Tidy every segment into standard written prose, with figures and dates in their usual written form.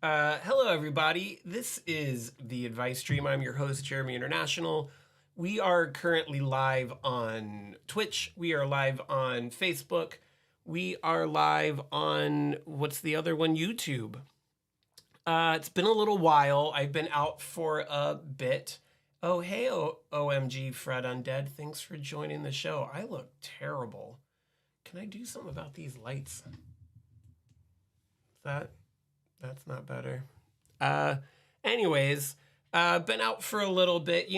Hello, everybody. This is the Advice Stream. I'm your host, Jeremy International. We are currently live on Twitch. We are live on Facebook. We are live on, what's the other one? YouTube. It's been a little while. I've been out for a bit. Oh, hey, OMG, Fred Undead. Thanks for joining the show. I look terrible. Can I do something about these lights? That's not better. Anyways, been out for a little bit,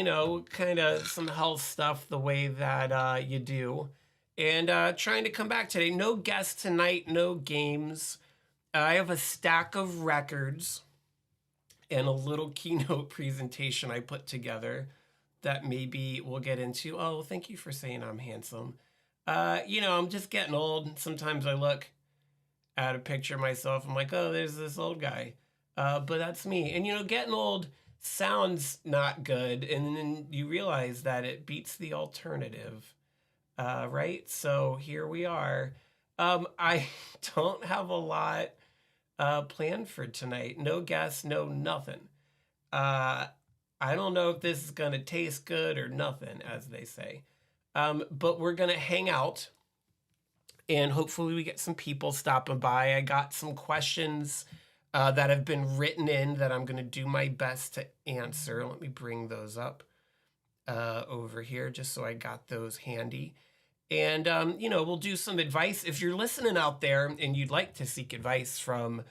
kind of some health stuff the way that you do. And trying to come back today. No guests tonight, no games. I have a stack of records and a little keynote presentation I put together that maybe we'll get into. Oh, thank you for saying I'm handsome. I'm just getting old. Sometimes I look at a picture of myself. I'm like, oh, there's this old guy. But that's me. And, getting old sounds not good. And then you realize that it beats the alternative, right? So here we are. I don't have a lot planned for tonight. No guests, no nothing. I don't know if this is going to taste good or nothing, as they say. But we're going to hang out. And hopefully we get some people stopping by. I got some questions that have been written in that I'm going to do my best to answer. Let me bring those up over here just so I got those handy. And, we'll do some advice. If you're listening out there and you'd like to seek advice from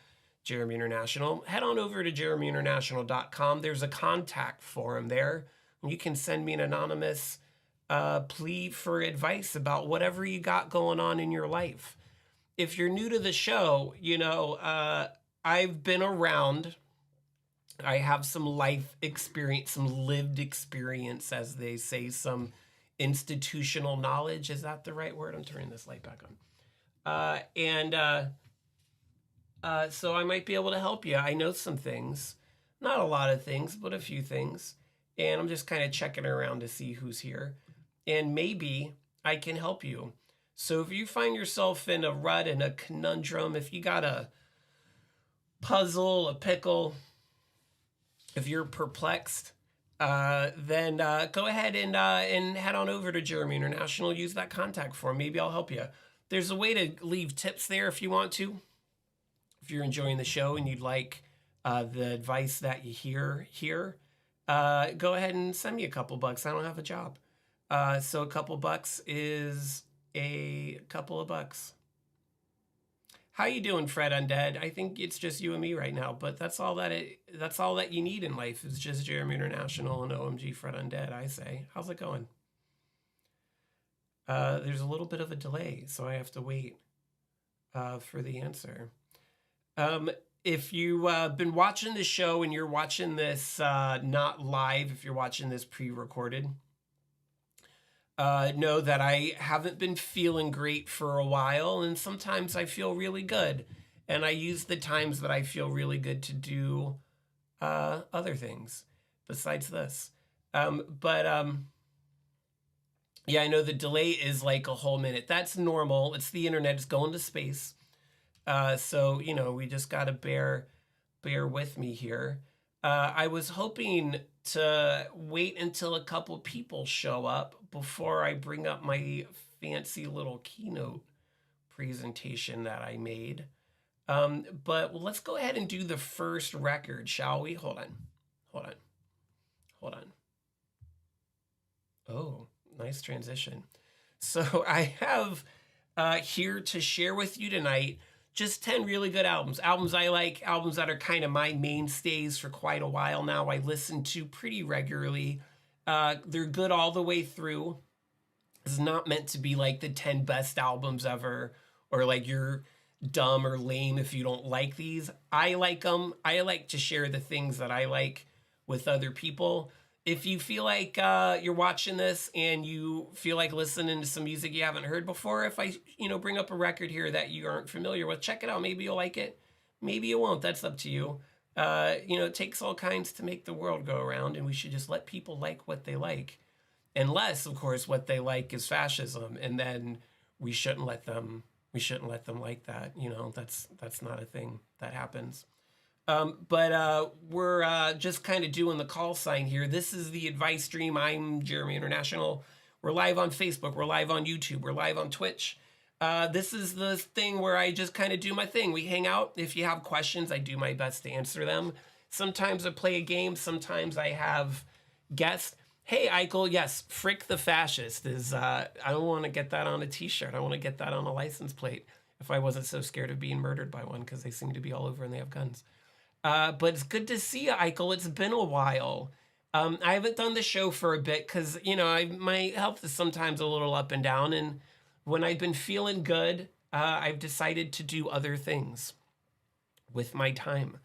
Jeremy International, head on over to JeremyInternational.com. There's a contact form there. You can send me an anonymous plea for advice about whatever you got going on in your life. If you're new to the show, I've been around. I have some life experience, some lived experience, as they say, some institutional knowledge. Is that the right word? I'm turning this light back on. So I might be able to help you. I know some things, not a lot of things, but a few things. And I'm just kind of checking around to see who's here. And maybe I can help you. So if you find yourself in a rut, in a conundrum, if you got a puzzle, a pickle, if you're perplexed, then go ahead and head on over to Jeremy International. Use that contact form. Maybe I'll help you. There's a way to leave tips there if you want to. If you're enjoying the show and you'd like the advice that you hear here, go ahead and send me a couple bucks. I don't have a job. So a couple bucks is a couple of bucks. How you doing, Fred Undead? I think it's just you and me right now, but that's all that you need in life is just Jeremy International and OMG Fred Undead, I say. How's it going? There's a little bit of a delay, so I have to wait for the answer. If you've been watching the show and you're watching this not live, if you're watching this pre-recorded, know that I haven't been feeling great for a while, and sometimes I feel really good. And I use the times that I feel really good to do other things besides this. Yeah, I know the delay is like a whole minute. That's normal. It's the internet. It's going to space. So, we just got to bear with me here. I was hoping to wait until a couple people show up before I bring up my fancy little keynote presentation that I made. But let's go ahead and do the first record, shall we? Hold on. Oh, nice transition. So I have here to share with you tonight just 10 really good albums. Albums I like, albums that are kind of my mainstays for quite a while now. I listen to pretty regularly. They're good all the way through. It's not meant to be like the 10 best albums ever, or like you're dumb or lame if you don't like these. I like them. I like to share the things that I like with other people. If you feel like you're watching this and you feel like listening to some music you haven't heard before, if I, bring up a record here that you aren't familiar with, check it out. Maybe you'll like it. Maybe you won't. That's up to you. It takes all kinds to make the world go around, and we should just let people like what they like. Unless, of course, what they like is fascism, and then we shouldn't let them We shouldn't let them like that. You know, that's not a thing that happens. But we're just kind of doing the call sign here. This is the advice stream. I'm Jeremy International. We're live on Facebook. We're live on YouTube. We're live on Twitch. This is the thing where I just kind of do my thing. We hang out. If you have questions, I do my best to answer them. Sometimes I play a game. Sometimes I have guests. Hey, Eichel, yes, frick the fascist is, I don't want to get that on a t-shirt. I want to get that on a license plate if I wasn't so scared of being murdered by one, because they seem to be all over and they have guns. But it's good to see you, Eichel. It's been a while. I haven't done the show for a bit because, you know, my health is sometimes a little up and down. And when I've been feeling good, I've decided to do other things with my time.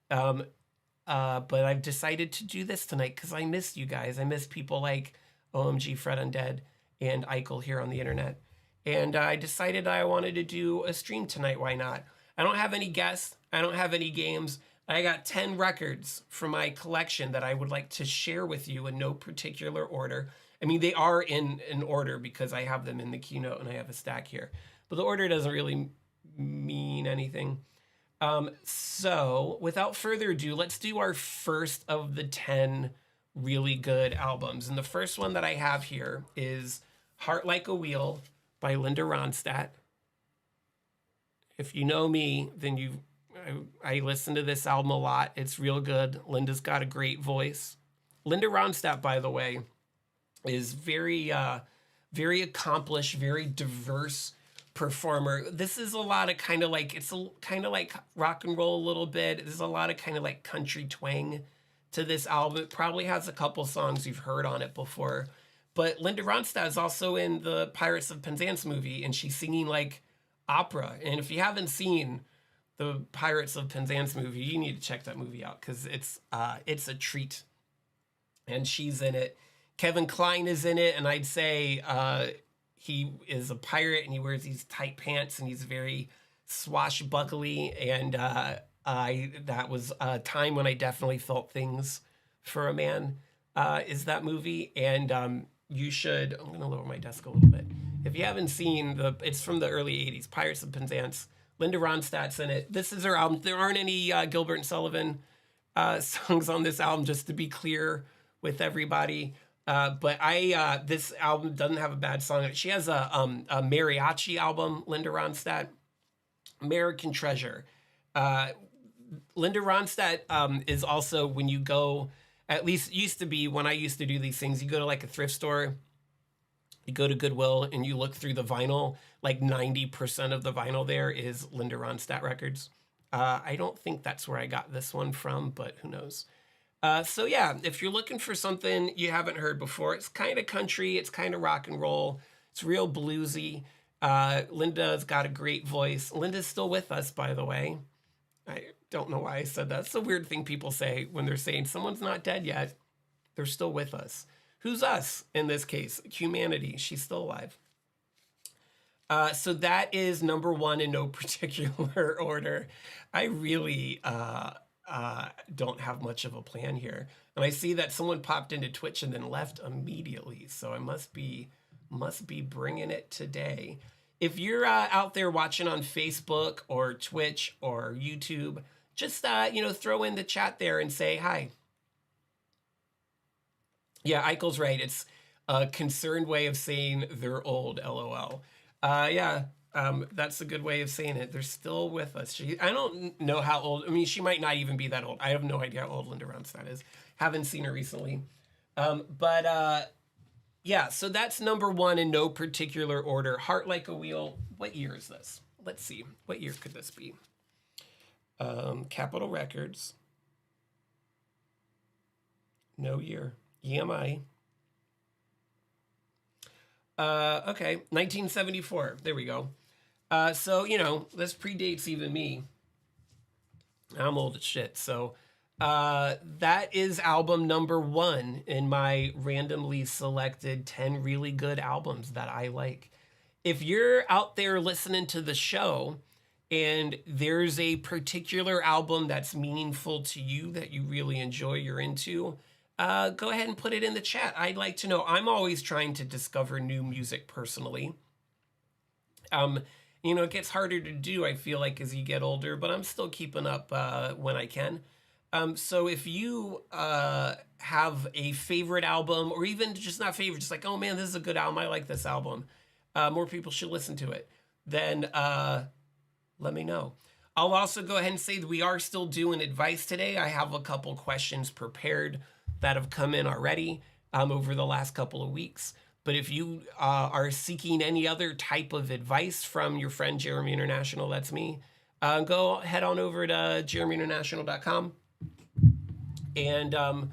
But I've decided to do this tonight because I miss you guys. I miss people like OMG Fred Undead and Eichel here on the internet. And I decided I wanted to do a stream tonight. Why not? I don't have any guests. I don't have any games. I got 10 records from my collection that I would like to share with you in no particular order. I mean, they are in an order because I have them in the keynote and I have a stack here. But the order doesn't really mean anything. So without further ado, let's do our first of the 10 really good albums. And the first one that I have here is Heart Like a Wheel by Linda Ronstadt. If you know me, then I listen to this album a lot. It's real good. Linda's got a great voice. Linda Ronstadt, by the way, is very accomplished, very diverse performer. This is a lot of kind of like, it's a kind of like rock and roll a little bit. There's a lot of kind of like country twang to this album. It probably has a couple songs you've heard on it before. But Linda Ronstadt is also in the Pirates of Penzance movie, and she's singing like opera. And if you haven't seen the Pirates of Penzance movie, you need to check that movie out because it's a treat. And she's in it. Kevin Kline is in it, and I'd say he is a pirate and he wears these tight pants and he's very swashbuckly. And that was a time when I definitely felt things for a man. Is that movie? And you should. I'm gonna lower my desk a little bit. If you haven't seen it's from the early '80s, Pirates of Penzance. Linda Ronstadt's in it. This is her album. There aren't any Gilbert and Sullivan songs on this album, just to be clear with everybody. But this album doesn't have a bad song on it. She has a mariachi album, Linda Ronstadt, American Treasure. Linda Ronstadt is also, when you go, at least used to be when I used to do these things, you go to like a thrift store, you go to Goodwill and you look through the vinyl, like 90% of the vinyl there is Linda Ronstadt records. I don't think that's where I got this one from, but who knows? So yeah, if you're looking for something you haven't heard before, it's kind of country, it's kind of rock and roll, it's real bluesy. Linda's got a great voice. Linda's still with us, by the way. I don't know why I said that. It's a weird thing people say when they're saying someone's not dead yet. They're still with us. Who's us in this case? Humanity. She's still alive. So that is number one in no particular order. I really don't have much of a plan here. And I see that someone popped into Twitch and then left immediately. So I must be bringing it today. If you're out there watching on Facebook or Twitch or YouTube, just throw in the chat there and say hi. Yeah, Eichel's right. It's a concerned way of saying they're old, LOL. That's a good way of saying it. They're still with us. I don't know how old. I mean, she might not even be that old. I have no idea how old Linda Ronstadt is. Haven't seen her recently. Yeah, so that's number one in no particular order. Heart Like a Wheel. What year is this? Let's see. What year could this be? Capitol Records. No year. EMI. Okay, 1974. There we go. So, this predates even me. I'm old as shit. So, that is album number one in my randomly selected 10 really good albums that I like. If you're out there listening to the show and there's a particular album that's meaningful to you that you really enjoy, you're into, go ahead and put it in the chat. I'd like to know. I'm always trying to discover new music personally. It gets harder to do, I feel like, as you get older, but I'm still keeping up when I can. So if you have a favorite album, or even just not favorite, just like, oh man, this is a good album, I like this album, more people should listen to it, then let me know. I'll also go ahead and say that we are still doing advice today. I have a couple questions prepared that have come in already over the last couple of weeks. But if you are seeking any other type of advice from your friend Jeremy International, that's me, go head on over to JeremyInternational.com and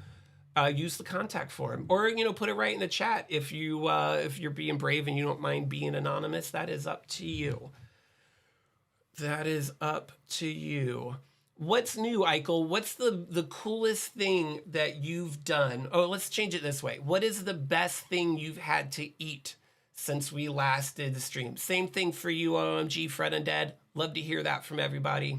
use the contact form, or put it right in the chat if you're being brave and you don't mind being anonymous. That is up to you. That is up to you. What's new, Eichel? What's the coolest thing that you've done? Oh, let's change it this way. What is the best thing you've had to eat since we last did the stream? Same thing for you, OMG, Fred Undead. Love to hear that from everybody.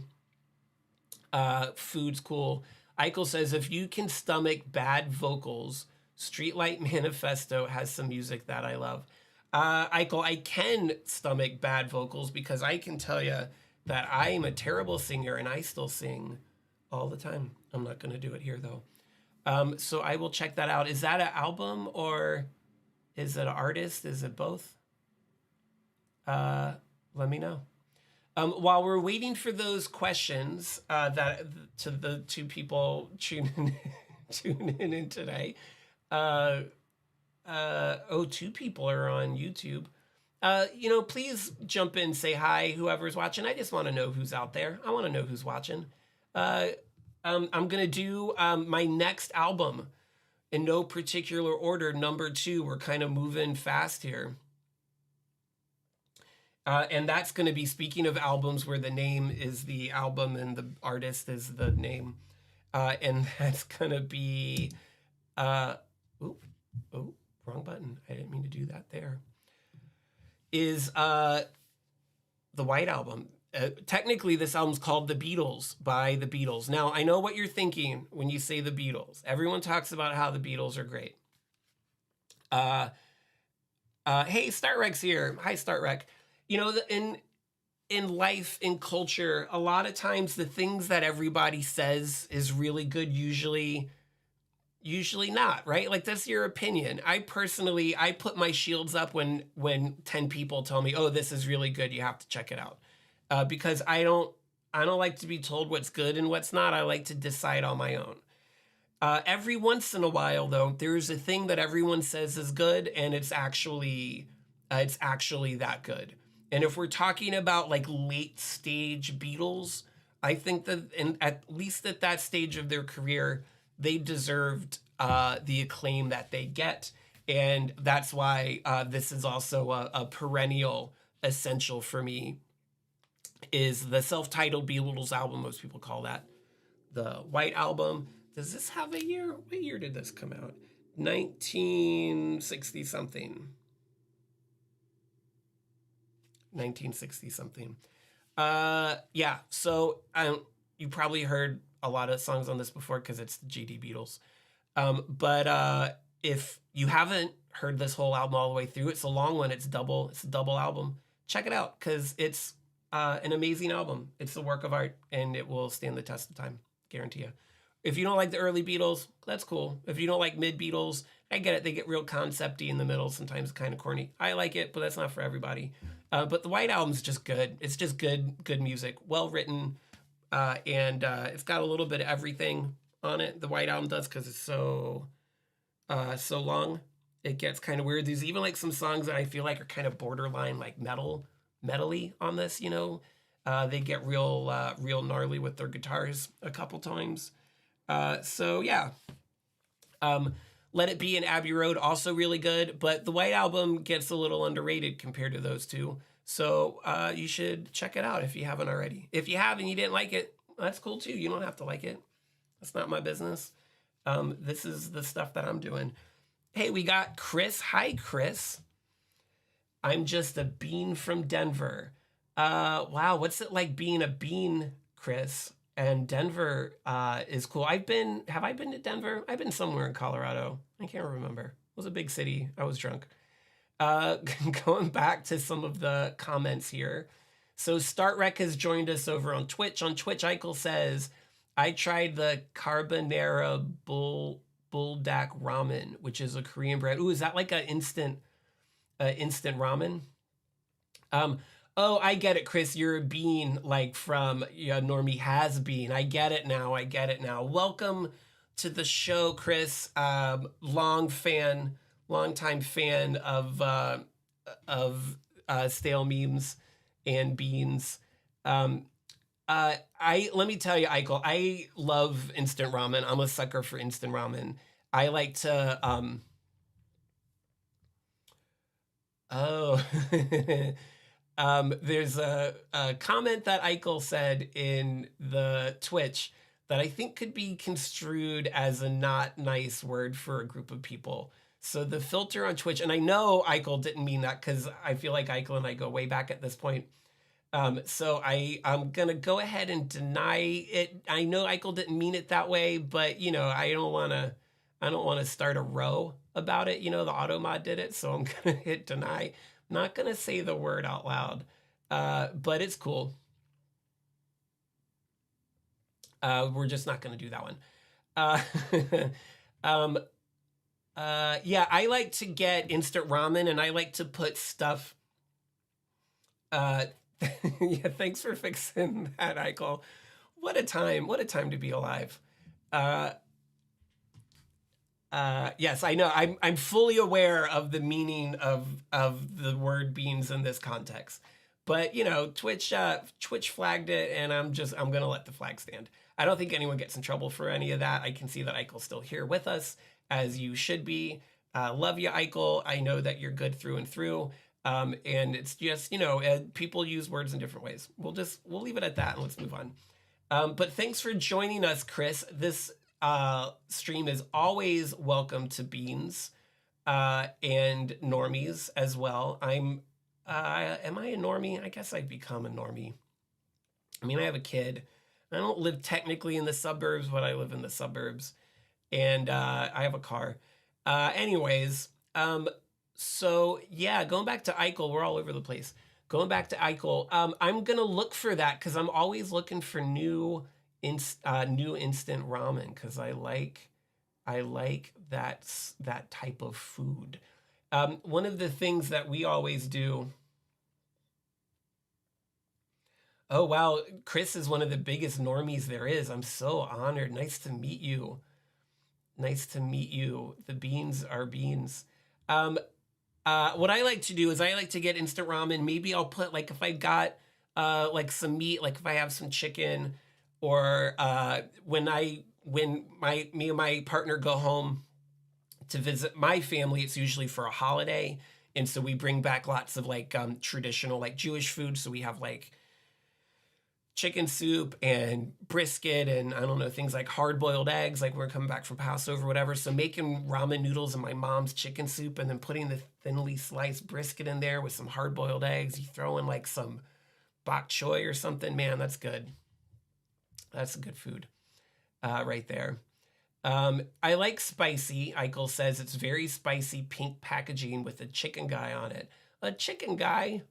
Food's cool. Eichel says, if you can stomach bad vocals, Streetlight Manifesto has some music that I love. Eichel, I can stomach bad vocals because I can tell you that I am a terrible singer and I still sing all the time. I'm not going to do it here though. So I will check that out. Is that an album or is it an artist? Is it both? Let me know. While we're waiting for those questions that to the two people tuning in today, two people are on YouTube. Please jump in, say hi, whoever's watching. I just want to know who's out there. I want to know who's watching. I'm going to do my next album in no particular order, number 2. We're kind of moving fast here. And that's going to be, speaking of albums where the name is the album and the artist is the name. And that's going to be, wrong button. I didn't mean to do that there. Is the White Album. Technically, this album's called The Beatles by The Beatles. Now, I know what you're thinking when you say The Beatles. Everyone talks about how the Beatles are great. Hey, Startrek's here. Hi, Startrek. In life, in culture, a lot of times the things that everybody says is really good, usually not, right? Like, that's your opinion. I put my shields up when 10 people tell me, oh, this is really good, you have to check it out. Because I don't like to be told what's good and what's not. I like to decide on my own. Every once in a while, though, there's a thing that everyone says is good, and it's actually that good. And if we're talking about like late stage Beatles, I think that, and at least at that stage of their career, they deserved the acclaim that they get. And that's why this is also a perennial essential for me, is the self-titled Beatles album. Most people call that the White Album. Does this have a year? What year did this come out? 1960 something. 1960 something. Yeah, so you probably heard a lot of songs on this before because it's the GD Beatles. But if you haven't heard this whole album all the way through, it's a long one. It's a double album. Check it out because it's an amazing album. It's a work of art and it will stand the test of time. Guarantee you. If you don't like the early Beatles, that's cool. If you don't like mid Beatles, I get it. They get real concept-y in the middle, sometimes kind of corny. I like it, but that's not for everybody. But the White Album's just good. It's just good music, well written, and it's got a little bit of everything on it. The White Album does, because it's so long. It gets kind of weird. There's even like some songs that I feel like are kind of borderline like metally on this. They get real gnarly with their guitars a couple times. So yeah. Let It Be and Abbey Road, also really good, but the White Album gets a little underrated compared to those two. So you should check it out if you haven't already. If you have and you didn't like it, that's cool too. You don't have to like it. That's not my business. This is the stuff that I'm doing. Hey, we got Chris. Hi, Chris. I'm just a bean from Denver. Wow, what's it like being a bean, Chris? And Denver is cool. Have I been to Denver? I've been somewhere in Colorado. I can't remember. It was a big city. I was drunk. Going back to some of the comments here. So Startrek has joined us over on Twitch. On Twitch, Eichel says, I tried the carbonara buldak ramen, which is a Korean brand. Ooh, is that like a instant ramen? Um, oh, I get it, Chris. You're a bean, like from Normie Has Been. I get it now. I get it now. Welcome to the show, Chris. Long time fan of stale memes and beans. I let me tell you, Eichel, I love instant ramen. I'm a sucker for instant ramen. I like to oh there's a comment that Eichel said in the Twitch that I think could be construed as a not nice word for a group of people. So the filter on Twitch, and I know Eichel didn't mean that because I feel like Eichel and I go way back at this point. So I'm gonna go ahead and deny it. I know Eichel didn't mean it that way, but I don't wanna start a row about it. The automod did it, so I'm gonna hit deny. I'm not gonna say the word out loud, but it's cool. We're just not gonna do that one. Yeah, I like to get instant ramen, and I like to put stuff. Yeah, thanks for fixing that, Eichel. What a time! What a time to be alive. Yes, I know. I'm fully aware of the meaning of the word beans in this context, but Twitch flagged it, and I'm gonna let the flag stand. I don't think anyone gets in trouble for any of that. I can see that Eichel's still here with us, as you should be. Love you, Eichel. I know that you're good through and through. And it's just, people use words in different ways. We'll leave it at that and let's move on. But thanks for joining us, Chris. This stream is always welcome to beans and normies as well. Am I a normie? I guess I've become a normie. I mean, I have a kid. I don't live technically in the suburbs, but I live in the suburbs. And I have a car. Anyways, so yeah, going back to Eichel, we're all over the place. Going back to Eichel, I'm gonna look for that because I'm always looking for new instant ramen because I like that type of food. One of the things that we always do. Oh wow, Chris is one of the biggest normies there is. I'm so honored. Nice to meet you. Nice to meet you. The beans are beans. What I like to do is I like to get instant ramen. Maybe I'll put if I got like some meat, like if I have some chicken, or when me and my partner go home to visit my family, it's usually for a holiday, and so we bring back lots of traditional Jewish food. So we have chicken soup and brisket and I don't know, things like hard-boiled eggs, like we're coming back from Passover, whatever. So making ramen noodles in my mom's chicken soup and then putting the thinly sliced brisket in there with some hard-boiled eggs. You throw in some bok choy or something. Man, that's good. That's good food right there. I like spicy. Eichel says it's very spicy, pink packaging with a chicken guy on it. A chicken guy?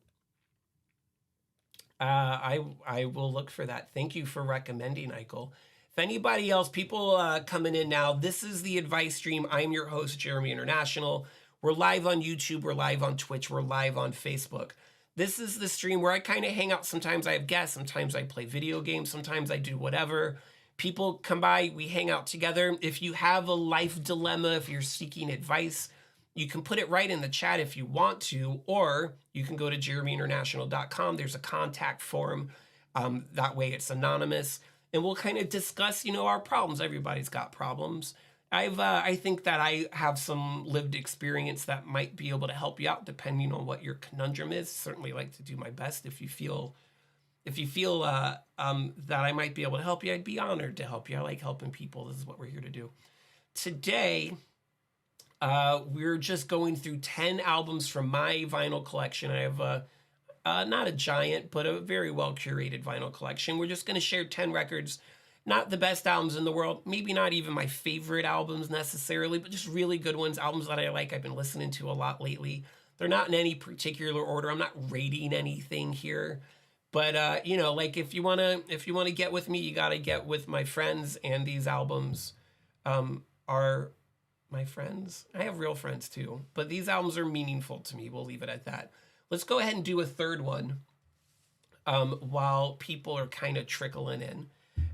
I will look for that. Thank you for recommending, Eichel. If anybody else, people coming in now, this is the advice stream. I'm your host, Jeremy International. We're live on YouTube. We're live on Twitch. We're live on Facebook. This is the stream where I kind of hang out. Sometimes I have guests. Sometimes I play video games. Sometimes I do whatever. People come by. We hang out together. If you have a life dilemma, if you're seeking advice, you can put it right in the chat if you want to, or you can go to JeremyInternational.com. There's a contact form. That way it's anonymous. And we'll kind of discuss, our problems. Everybody's got problems. I think that I have some lived experience that might be able to help you out depending on what your conundrum is. Certainly like to do my best. If you feel that I might be able to help you, I'd be honored to help you. I like helping people. This is what we're here to do. Today, we're just going through 10 albums from my vinyl collection. I have not a giant, but a very well curated vinyl collection. We're just going to share 10 records, not the best albums in the world, maybe not even my favorite albums necessarily, but just really good ones, albums that I like, I've been listening to a lot lately. They're not in any particular order. I'm not rating anything here, But like if you wanna get with me, you gotta get with my friends. And these albums are my friends. I have real friends too, but these albums are meaningful to me. We'll leave it at that. Let's go ahead and do a third one while people are kind of trickling in.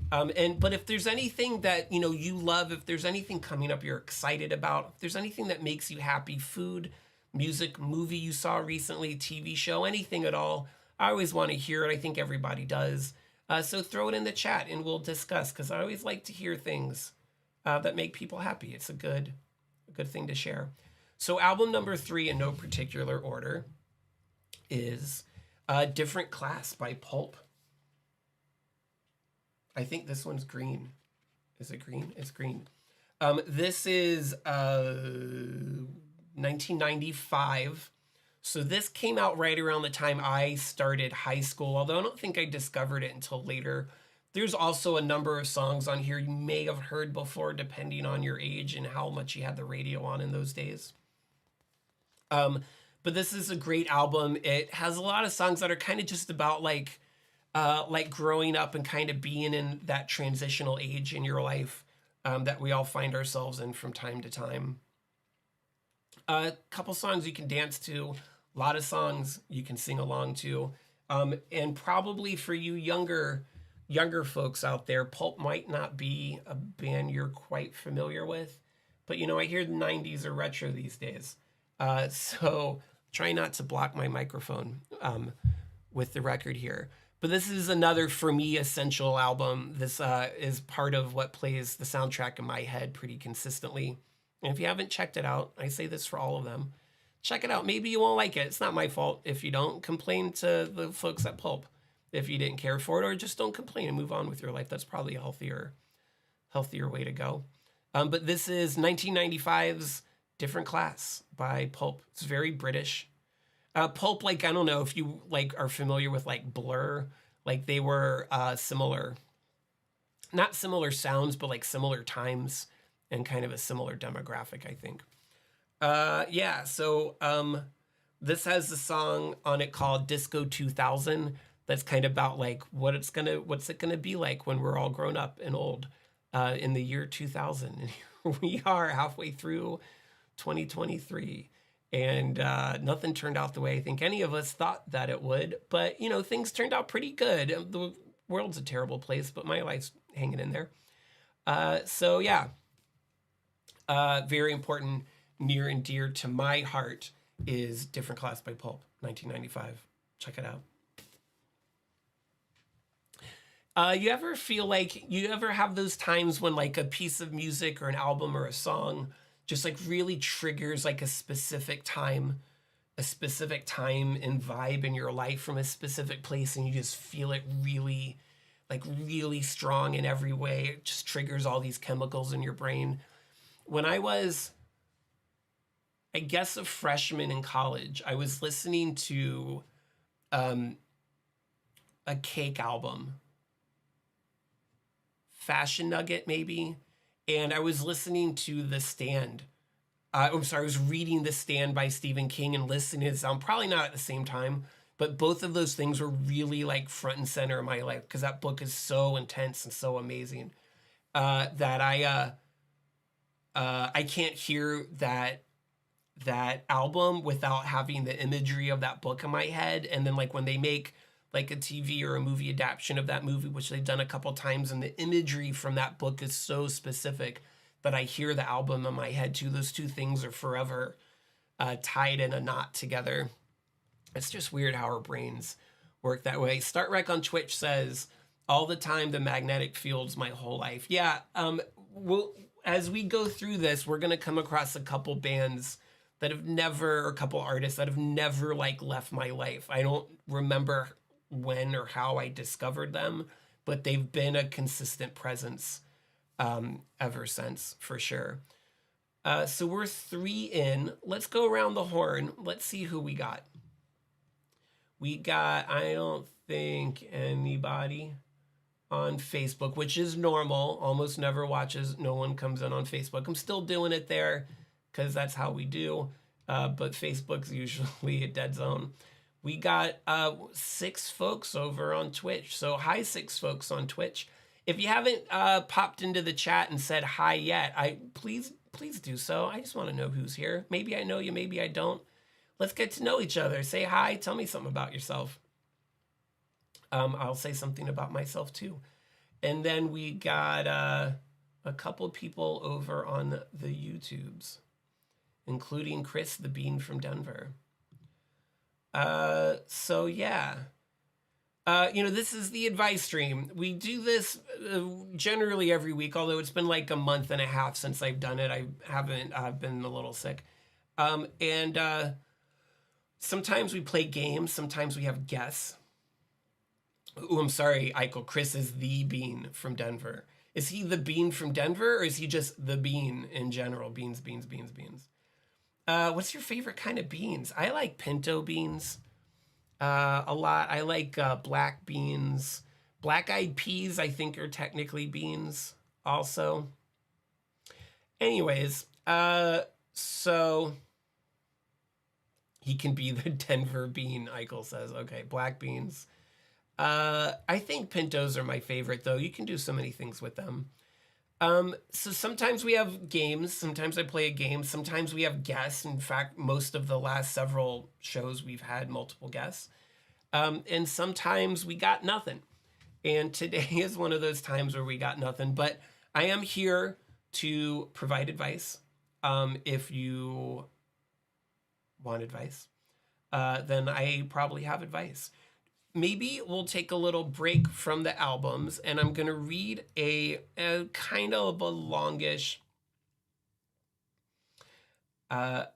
But if there's anything that you love, if there's anything coming up you're excited about, if there's anything that makes you happy, food, music, movie you saw recently, TV show, anything at all, I always want to hear it. I think everybody does. So throw it in the chat and we'll discuss, because I always like to hear things that make people happy. It's a good thing to share. So album number 3 in no particular order is Different Class by Pulp. I think this one's green. Is it green? It's green. This is 1995. So this came out right around the time I started high school, although I don't think I discovered it until later. There's also a number of songs on here you may have heard before, depending on your age and how much you had the radio on in those days. But this is a great album. It has a lot of songs that are kind of just about like growing up and kind of being in that transitional age in your life that we all find ourselves in from time to time. A couple songs you can dance to, a lot of songs you can sing along to. And probably for you younger folks out there, Pulp might not be a band you're quite familiar with, but I hear the 90s are retro these days. So try not to block my microphone with the record here. But this is another, for me, essential album. This is part of what plays the soundtrack in my head pretty consistently. And if you haven't checked it out, I say this for all of them, check it out. Maybe you won't like it. It's not my fault if you don't. Complain to the folks at Pulp if you didn't care for it, or just don't complain and move on with your life. That's probably a healthier way to go. But this is 1995's Different Class by Pulp. It's very British. Pulp, I don't know if you are familiar with Blur, they were similar, not similar sounds, but similar times and kind of a similar demographic, I think. So this has a song on it called Disco 2000 that's kind of about what's it gonna be like when we're all grown up and old in the year 2000. And here we are halfway through 2023. And nothing turned out the way I think any of us thought that it would. But, things turned out pretty good. The world's a terrible place, but my life's hanging in there. Very important, near and dear to my heart is Different Class by Pulp, 1995. Check it out. You ever feel you ever have those times when a piece of music or an album or a song just really triggers a specific time and vibe in your life from a specific place, and you just feel it really strong in every way? It just triggers all these chemicals in your brain. When I was, I guess, a freshman in college, I was listening to a Cake album, Fashion Nugget maybe. And I was listening to The Stand. I was reading The Stand by Stephen King and listening to the sound. Probably not at the same time, but both of those things were really front and center in my life, because that book is so intense and so amazing that I can't hear that album without having the imagery of that book in my head. And then when they make a TV or a movie adaptation of that movie, which they've done a couple times, and the imagery from that book is so specific that I hear the album in my head too. Those two things are forever tied in a knot together. It's just weird how our brains work that way. Startrek on Twitch says, all the time, the magnetic fields my whole life. Yeah, as we go through this, we're going to come across a couple bands that have never, or a couple artists that have never left my life. I don't remember when or how I discovered them, but they've been a consistent presence ever since, for sure. So we're 3 in. Let's go around the horn. Let's see who we got. We got, I don't think anybody on Facebook, which is normal. Almost never watches. No one comes in on Facebook. I'm still doing it there because that's how we do. But Facebook's usually a dead zone. We got 6 folks over on Twitch. So hi, 6 folks on Twitch. If you haven't popped into the chat and said hi yet, please do so. I just want to know who's here. Maybe I know you, maybe I don't. Let's get to know each other. Say hi. Tell me something about yourself. I'll say something about myself too. And then we got a couple people over on the YouTubes, including Chris the Bean from Denver. So yeah. This is the advice stream. We do this generally every week, although it's been like a month and a half since I've done it. I've been a little sick. And sometimes we play games. Sometimes we have guests. Oh, I'm sorry, Eichel. Chris is the Bean from Denver. Is he the Bean from Denver, or is he just the Bean in general? Beans, beans, beans, beans. What's your favorite kind of beans? I like pinto beans a lot. I like black beans. Black-eyed peas, I think, are technically beans also. Anyways, so he can be the Denver Bean, Eichel says. Okay, black beans. I think pintos are my favorite, though. You can do so many things with them. So sometimes we have games. Sometimes I play a game. Sometimes we have guests. In fact, most of the last several shows we've had multiple guests. And sometimes we got nothing. And today is one of those times where we got nothing. But I am here to provide advice. If you want advice, then I probably have advice. Maybe we'll take a little break from the albums, and I'm going to read a kind of a longish Starrick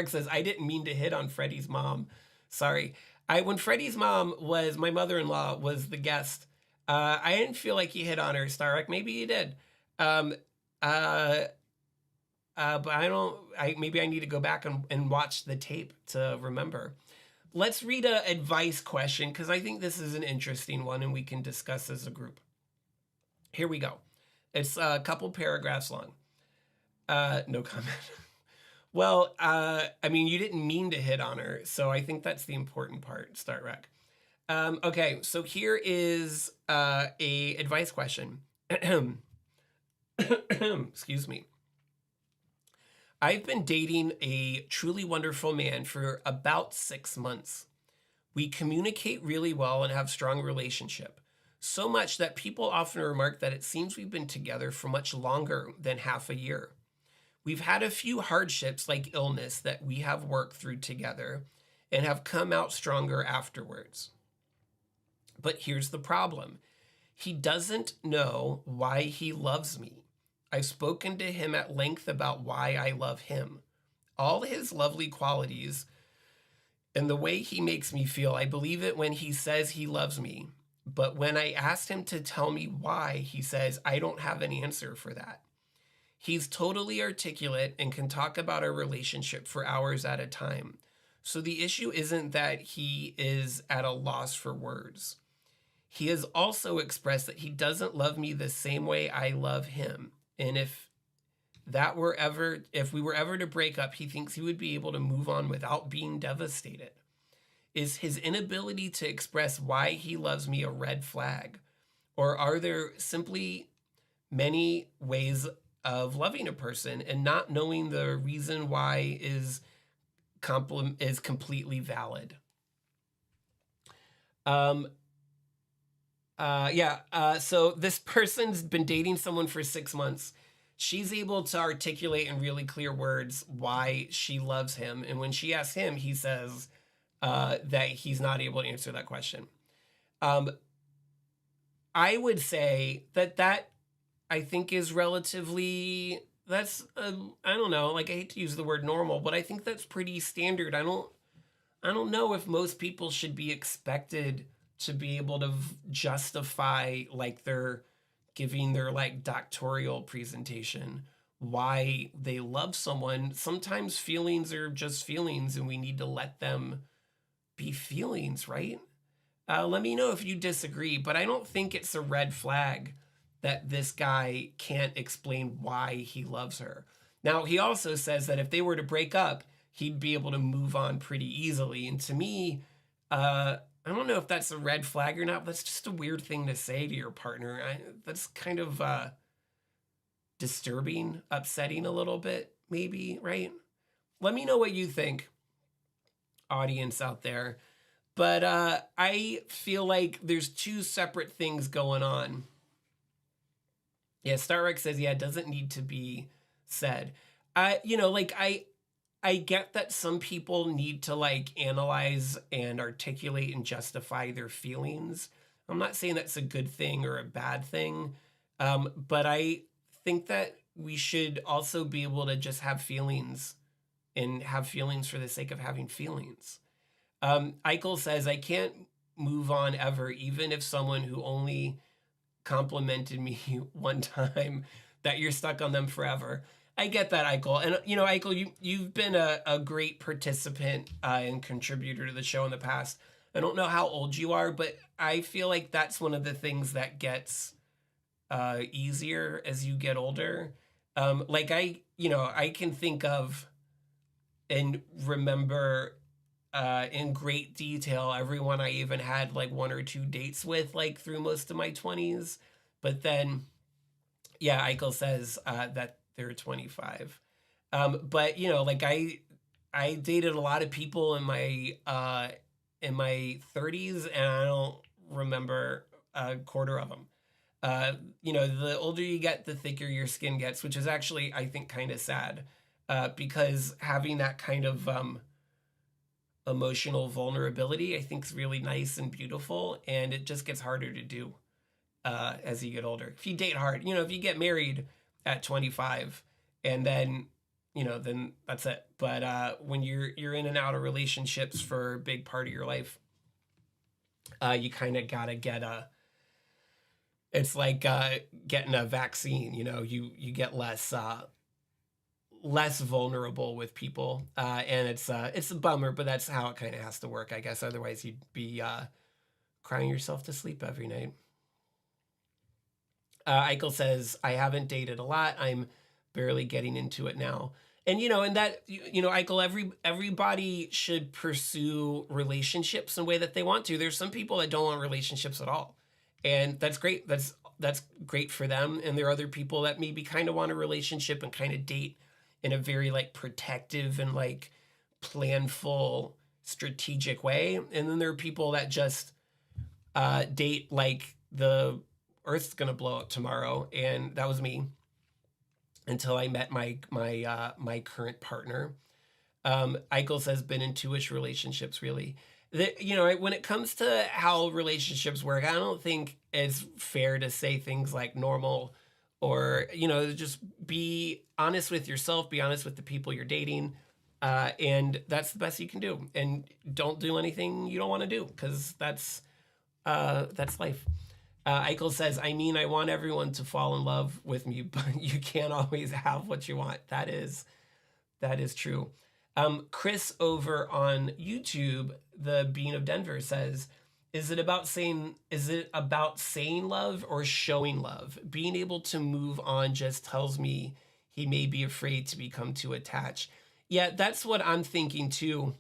says, I didn't mean to hit on Freddie's mom. Sorry. When Freddie's mom was, my mother-in-law was the guest, I didn't feel like he hit on her, Starrick. Maybe he did. But maybe I need to go back and watch the tape to remember. Let's read an advice question, because I think this is an interesting one and we can discuss as a group. Here we go. It's a couple paragraphs long. No comment. Well, you didn't mean to hit on her, so I think that's the important part, Start Rec. Okay, so here is a advice question. Excuse me. I've been dating a truly wonderful man for about 6 months. We communicate really well and have strong relationship. So much that people often remark that it seems we've been together for much longer than half a year. We've had a few hardships like illness that we have worked through together and have come out stronger afterwards. But here's the problem. He doesn't know why he loves me. I've spoken to him at length about why I love him. All his lovely qualities and the way he makes me feel, I believe it when he says he loves me. But when I asked him to tell me why, he says, I don't have an answer for that. He's totally articulate and can talk about our relationship for hours at a time. So the issue isn't that he is at a loss for words. He has also expressed that he doesn't love me the same way I love him. And if we were ever to break up, he thinks he would be able to move on without being devastated. Is his inability to express why he loves me a red flag? Or are there simply many ways of loving a person and not knowing the reason why is completely valid? So this person's been dating someone for 6 months. She's able to articulate in really clear words why she loves him. And when she asks him, he says that he's not able to answer that question. I would say that I think is relatively, I don't know, like I hate to use the word normal, but I think that's pretty standard. I don't know if most people should be expected to be able to justify like they're giving their like doctoral presentation why they love someone. Sometimes feelings are just feelings and we need to let them be feelings, right? Let me know if you disagree, but I don't think it's a red flag that this guy can't explain why he loves her. Now, he also says that if they were to break up, he'd be able to move on pretty easily. And to me, I don't know if that's a red flag or not, but that's just a weird thing to say to your partner. That's kind of disturbing, upsetting a little bit, maybe, right? Let me know what you think, audience out there. But I feel like there's two separate things going on. Yeah, Starrex says, yeah, it doesn't need to be said. I get that some people need to like analyze and articulate and justify their feelings. I'm not saying that's a good thing or a bad thing, but I think that we should also be able to just have feelings and have feelings for the sake of having feelings. Eichel says, I can't move on ever, even if someone who only complimented me one time, that you're stuck on them forever. I get that, Eichel. And, Eichel, you've been a great participant and contributor to the show in the past. I don't know how old you are, but I feel like that's one of the things that gets easier as you get older. I can think of and remember in great detail everyone I even had like one or two dates with like through most of my 20s. But then, yeah, Eichel says that they're 25. But I dated a lot of people in my 30s, and I don't remember a quarter of them. The older you get, the thicker your skin gets, which is actually, I think, kind of sad, because having that kind of emotional vulnerability, I think, is really nice and beautiful, and it just gets harder to do as you get older. If you date hard, if you get married at 25, and then then that's it. But when you're in and out of relationships for a big part of your life, you kind of gotta get it's like getting a vaccine. You get less vulnerable with people, and it's a bummer, but that's how it kind of has to work, I guess. Otherwise, you'd be crying yourself to sleep every night. Eichel says, I haven't dated a lot. I'm barely getting into it now. And, and that, Eichel, everybody should pursue relationships in a way that they want to. There's some people that don't want relationships at all. And that's great. That's great for them. And there are other people that maybe kind of want a relationship and kind of date in a very like protective and like planful, strategic way. And then there are people that just date like the Earth's gonna blow up tomorrow, and that was me until I met my current partner. Eichel says, been in two-ish relationships, really. When it comes to how relationships work, I don't think it's fair to say things like normal, or just be honest with yourself, be honest with the people you're dating, and that's the best you can do. And don't do anything you don't want to do, because that's life. Eichel says, I mean, I want everyone to fall in love with me, but you can't always have what you want. That is true. Chris over on YouTube, the Bean of Denver, says, is it about saying love or showing love? Being able to move on just tells me he may be afraid to become too attached. Yeah, that's what I'm thinking too,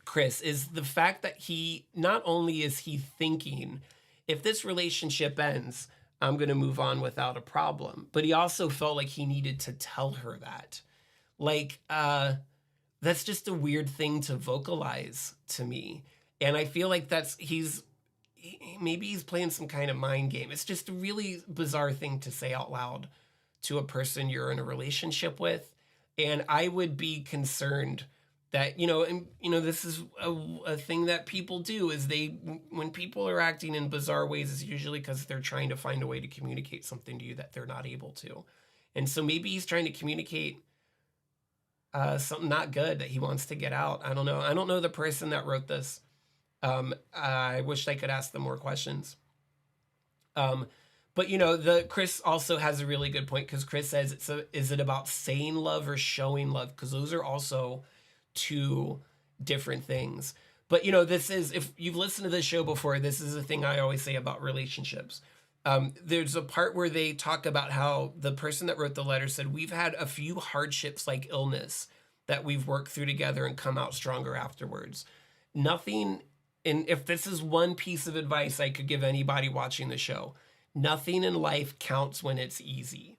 Chris, is the fact that he not only is he thinking, if this relationship ends, I'm going to move on without a problem, but he also felt like he needed to tell her that. Like, that's just a weird thing to vocalize to me. And I feel like maybe he's playing some kind of mind game. It's just a really bizarre thing to say out loud to a person you're in a relationship with. And I would be concerned that, this is a thing that people do, is when people are acting in bizarre ways, it's usually because they're trying to find a way to communicate something to you that they're not able to. And so maybe he's trying to communicate something not good that he wants to get out. I don't know. I don't know the person that wrote this. I wish I could ask them more questions. But the Chris also has a really good point, because Chris says, is it about saying love or showing love? Because those are also two different things. But this is, if you've listened to this show before, this is a thing I always say about relationships. There's a part where they talk about how the person that wrote the letter said, we've had a few hardships like illness that we've worked through together and come out stronger afterwards. Nothing, and if this is one piece of advice I could give anybody watching the show, nothing in life counts when it's easy.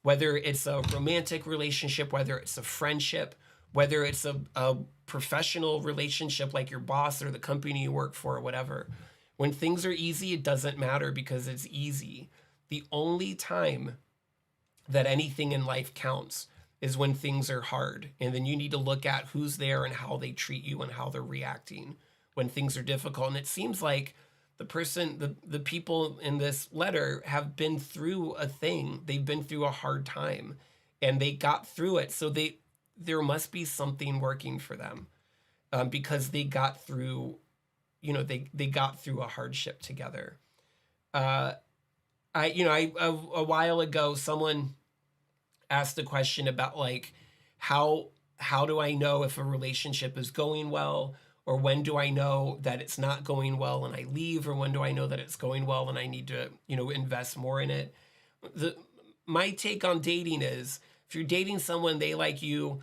Whether it's a romantic relationship, whether it's a friendship, whether it's a professional relationship like your boss or the company you work for or whatever. When things are easy, it doesn't matter because it's easy. The only time that anything in life counts is when things are hard. And then you need to look at who's there and how they treat you and how they're reacting when things are difficult. And it seems like the people in this letter have been through a thing. They've been through a hard time and they got through it. So there must be something working for them, because they got through, they got through a hardship together. A while ago, someone asked a question about like, how do I know if a relationship is going well, or when do I know that it's not going well and I leave, or when do I know that it's going well and I need to, invest more in it? My take on dating is, if you're dating someone, they like you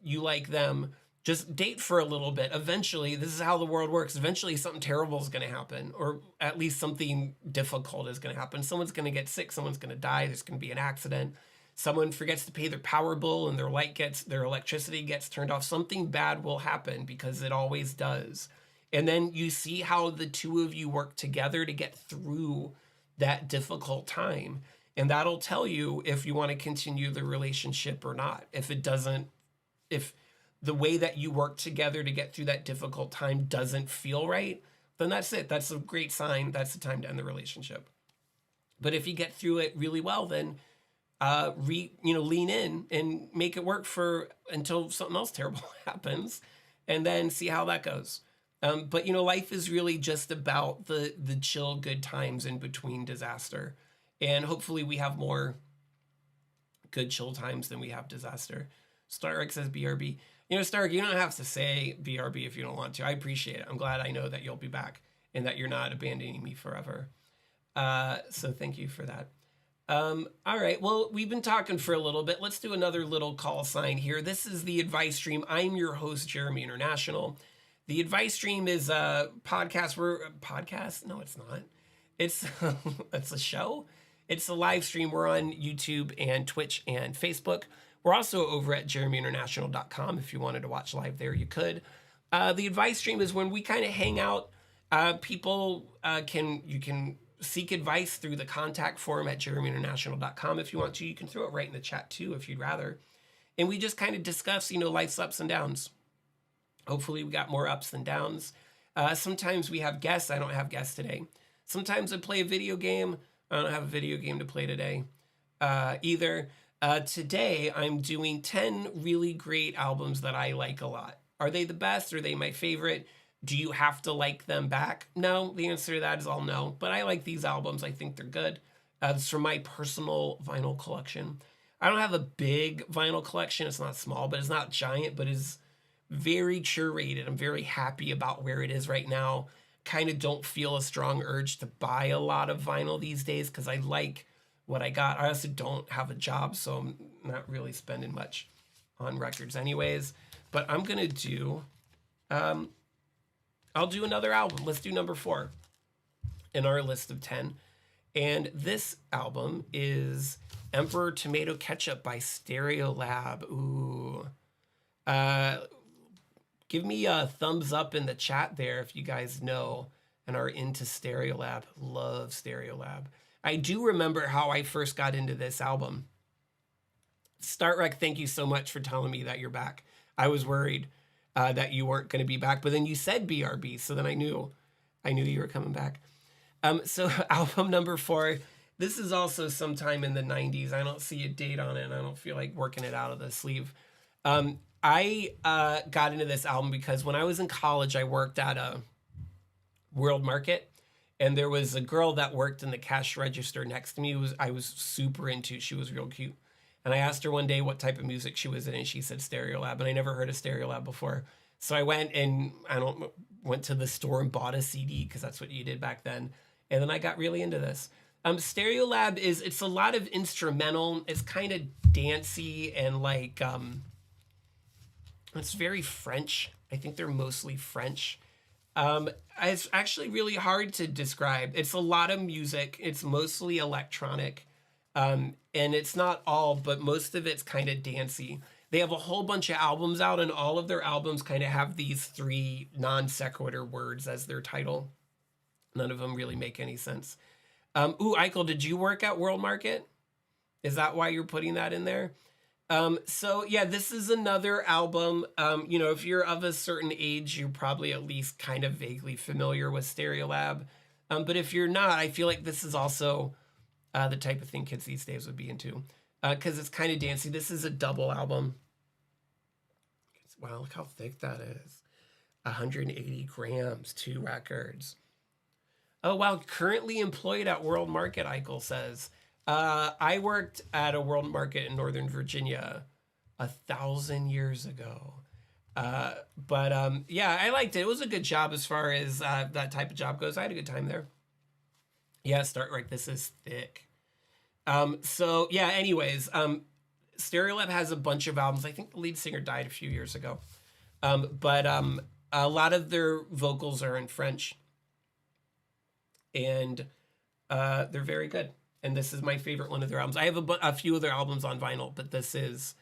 like them, just date for a little bit. Eventually, this is how the world works. Eventually, something terrible is going to happen, or at least something difficult is going to happen. Someone's going to get sick. Someone's going to die. There's going to be an accident. Someone forgets to pay their power bill and their electricity gets turned off. Something bad will happen, because it always does. And then you see how the two of you work together to get through that difficult time. And that'll tell you if you want to continue the relationship or not. If the way that you work together to get through that difficult time doesn't feel right, then that's it. That's a great sign. That's the time to end the relationship. But if you get through it really well, then lean in and make it work until something else terrible happens, and then see how that goes. But life is really just about the chill, good times in between disaster. And hopefully we have more good chill times than we have disaster. Stark says BRB. Stark, you don't have to say BRB if you don't want to. I appreciate it. I'm glad I know that you'll be back and that you're not abandoning me forever. So thank you for that. All right. Well, we've been talking for a little bit. Let's do another little call sign here. This is the Advice Stream. I'm your host, Jeremy International. The Advice Stream is a podcast. Podcast? No, it's not. It's a show. It's a live stream. We're on YouTube and Twitch and Facebook. We're also over at JeremyInternational.com. If you wanted to watch live there, you could. The Advice Stream is when we kind of hang out. People you can seek advice through the contact form at JeremyInternational.com. If you want to, you can throw it right in the chat too, if you'd rather. And we just kind of discuss, life's ups and downs. Hopefully we got more ups than downs. Sometimes we have guests. I don't have guests today. Sometimes I play a video game. I don't have a video game to play today either. Today, I'm doing 10 really great albums that I like a lot. Are they the best? Are they my favorite? Do you have to like them back? No, the answer to that is all no. But I like these albums. I think they're good. It's from my personal vinyl collection. I don't have a big vinyl collection. It's not small, but it's not giant, but it's very curated. I'm very happy about where it is right now. Kind of don't feel a strong urge to buy a lot of vinyl these days because I like what I got. I also don't have a job, so I'm not really spending much on records anyways. But I'm going to do, I'll do another album. Let's do number 4 in our list of 10. And this album is Emperor Tomato Ketchup by Stereolab. Ooh. Give me a thumbs up in the chat there if you guys know and are into Stereolab. Love Stereolab. I do remember how I first got into this album. Startrek, thank you so much for telling me that you're back. I was worried that you weren't going to be back, but then you said BRB, so then I knew you were coming back. So album number 4, this is also sometime in the 90s. I don't see a date on it, and I don't feel like working it out of the sleeve. I got into this album because when I was in college, I worked at a World Market, and there was a girl that worked in the cash register next to me. I was super into. She was real cute. And I asked her one day what type of music she was in, and she said Stereolab, and I never heard of Stereolab before. So I went to the store and bought a CD because that's what you did back then. And then I got really into this. Stereolab it's a lot of instrumental. It's kind of dancey and like It's very French. I think they're mostly French. Um, it's actually really hard to describe. It's a lot of music. It's mostly electronic. And it's not all, but most of it's kind of dancey. They have a whole bunch of albums out, and all of their albums kind of have these three non sequitur words as their title. None of them really make any sense. Ooh, Eichel, did you work at World Market? Is that why you're putting that in there? So yeah, this is another album. If you're of a certain age, you're probably at least kind of vaguely familiar with Stereolab. But if you're not, I feel like this is also the type of thing kids these days would be into, because it's kind of dancey. This is a double album. Wow, look how thick that is. 180 grams, 2 records. Oh, wow, currently employed at World Market, Eichel says. I worked at a World Market in Northern Virginia 1,000 years ago. Yeah, I liked it. It was a good job as far as that type of job goes. I had a good time there. Yeah, start right. This is thick. Anyways, Stereolab has a bunch of albums. I think the lead singer died a few years ago. A lot of their vocals are in French. And they're very good. And this is my favorite one of their albums. I have a few of their albums on vinyl, but this is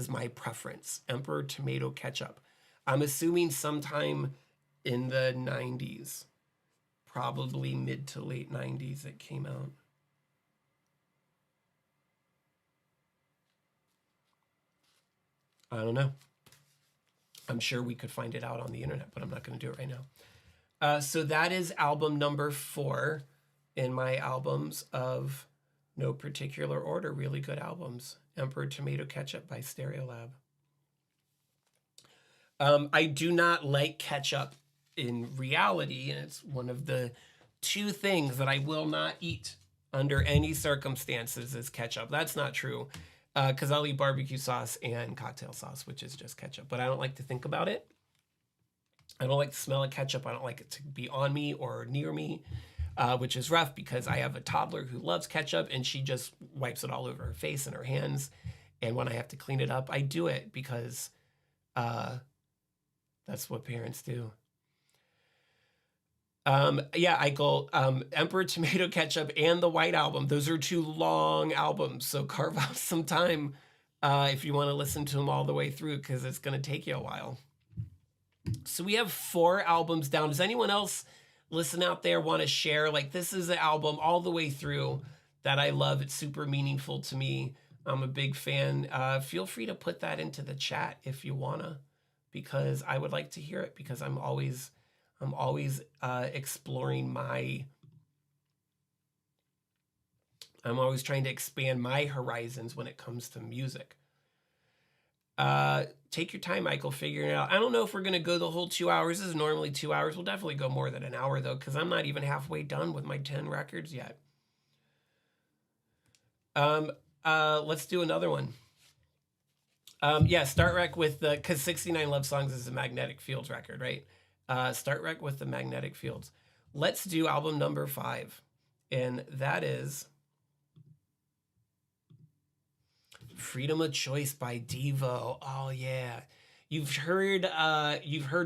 my preference. Emperor Tomato Ketchup. I'm assuming sometime in the 90s, probably mid to late 90s it came out. I don't know. I'm sure we could find it out on the internet, but I'm not going to do it right now. So that is album number 4 in my albums of no particular order. Really good albums. Emperor Tomato Ketchup by Stereolab. I do not like ketchup in reality, and it's one of the 2 things that I will not eat under any circumstances is ketchup. That's not true, because I'll eat barbecue sauce and cocktail sauce, which is just ketchup, but I don't like to think about it. I don't like the smell of ketchup. I don't like it to be on me or near me, which is rough because I have a toddler who loves ketchup and she just wipes it all over her face and her hands. And when I have to clean it up, I do it because that's what parents do. Eichel, Emperor Tomato Ketchup and the White Album. Those are 2 long albums, so carve out some time if you want to listen to them all the way through, because it's going to take you a while. So we have 4 albums down. Does anyone else listen out there want to share? Like, this is an album all the way through that I love. It's super meaningful to me. I'm a big fan. Feel free to put that into the chat if you wanna, because I would like to hear it, because I'm always exploring I'm always trying to expand my horizons when it comes to music. Take your time, Michael, figuring it out. I don't know if we're going to go the whole 2 hours. This is normally 2 hours. We'll definitely go more than an hour, though, because I'm not even halfway done with my 10 records yet. Let's do another one. Start rec with because 69 Love Songs is a Magnetic Fields record, right? Start rec with the Magnetic Fields. Let's do album number 5, and that is Freedom of Choice by Devo. Oh yeah. You've heard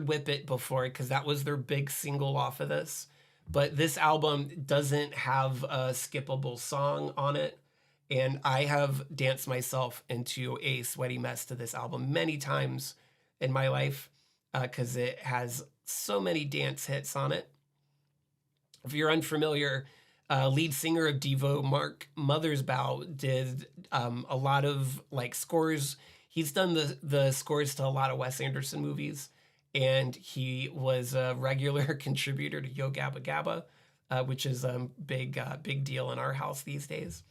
Whip It before, because that was their big single off of this. But this album doesn't have a skippable song on it. And I have danced myself into a sweaty mess to this album many times in my life, because it has so many dance hits on it. If you're unfamiliar, lead singer of Devo, Mark Mothersbaugh, did a lot of scores. He's done the scores to a lot of Wes Anderson movies, and he was a regular contributor to Yo Gabba Gabba, which is a big deal in our house these days.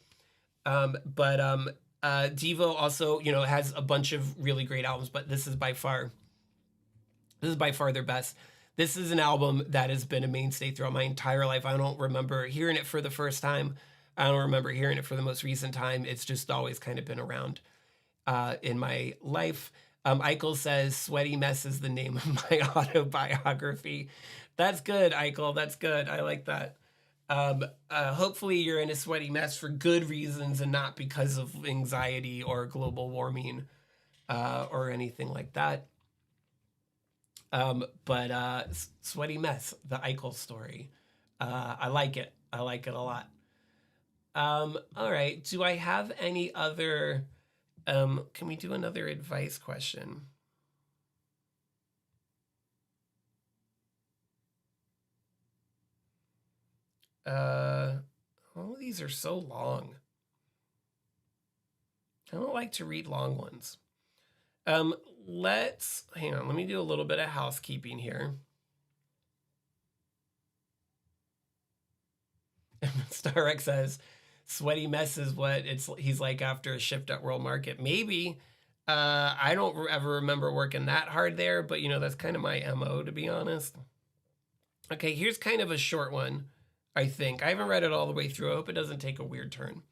Devo also, has a bunch of really great albums, but this is by far their best. This is an album that has been a mainstay throughout my entire life. I don't remember hearing it for the first time. I don't remember hearing it for the most recent time. It's just always kind of been around in my life. Eichel says, Sweaty Mess is the name of my autobiography. That's good, Eichel. That's good. I like that. Hopefully you're in a sweaty mess for good reasons and not because of anxiety or global warming. or anything like that. But Sweaty Mess, the Eichel story. I like it. I like it a lot. All right. Do I have any other? Can we do another advice question? All of these are so long. I don't like to read long ones. Let's hang on. Let me do a little bit of housekeeping here. Starek says, "Sweaty Mess is what he's like after a shift at World Market." Maybe. I don't ever remember working that hard there, but that's kind of my MO, to be honest. Okay, here's kind of a short one, I think. I haven't read it all the way through. I hope it doesn't take a weird turn.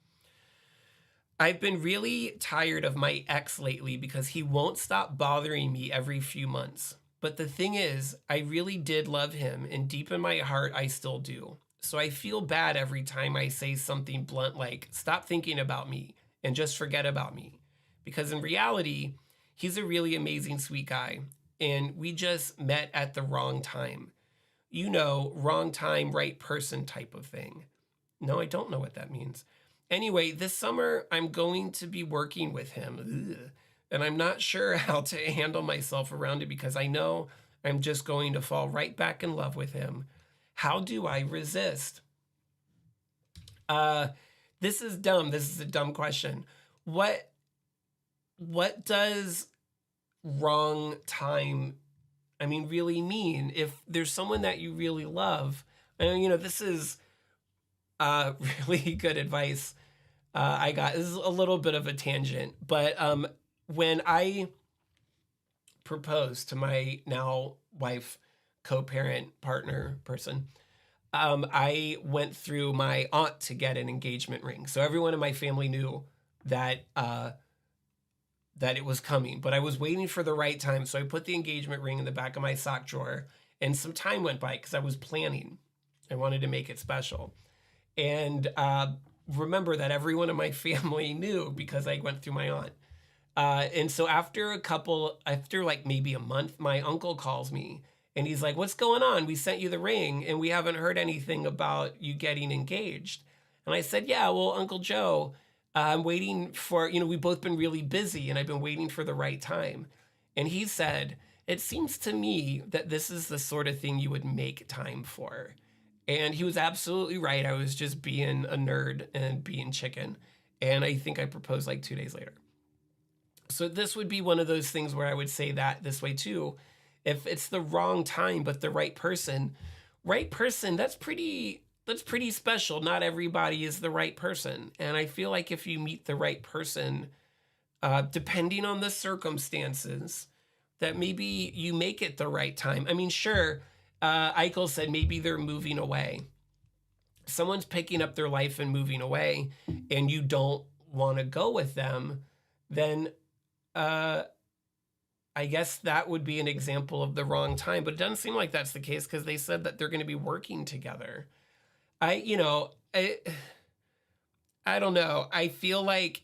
I've been really tired of my ex lately because he won't stop bothering me every few months. But the thing is, I really did love him, and deep in my heart, I still do. So I feel bad every time I say something blunt like, "Stop thinking about me and just forget about me." Because in reality, he's a really amazing, sweet guy, and we just met at the wrong time. Wrong time, right person type of thing. No, I don't know what that means. Anyway, this summer I'm going to be working with him. Ugh. And I'm not sure how to handle myself around it because I know I'm just going to fall right back in love with him. How do I resist? This is dumb. This is a dumb question. What does wrong time really mean? If there's someone that you really love, this is really good advice I got. This is a little bit of a tangent, but when I proposed to my now wife, co-parent, partner, person, I went through my aunt to get an engagement ring. So everyone in my family knew that that it was coming, but I was waiting for the right time. So I put the engagement ring in the back of my sock drawer, and some time went by because I was planning. I wanted to make it special. And remember that everyone in my family knew because I went through my aunt. And so after like maybe a month, my uncle calls me and he's like, "What's going on? We sent you the ring and we haven't heard anything about you getting engaged." And I said, "Yeah, well, Uncle Joe, I'm waiting for, we've both been really busy and I've been waiting for the right time." And he said, "It seems to me that this is the sort of thing you would make time for." And he was absolutely right. I was just being a nerd and being chicken. And I think I proposed like 2 days later. So this would be one of those things where I would say that this way too. If it's the wrong time, but the right person, that's pretty special. Not everybody is the right person. And I feel like if you meet the right person, depending on the circumstances, that maybe you make it the right time. Sure, Eichel said maybe they're moving away. Someone's picking up their life and moving away, and you don't want to go with them, then I guess that would be an example of the wrong time. But it doesn't seem like that's the case because they said that they're going to be working together. I don't know. I feel like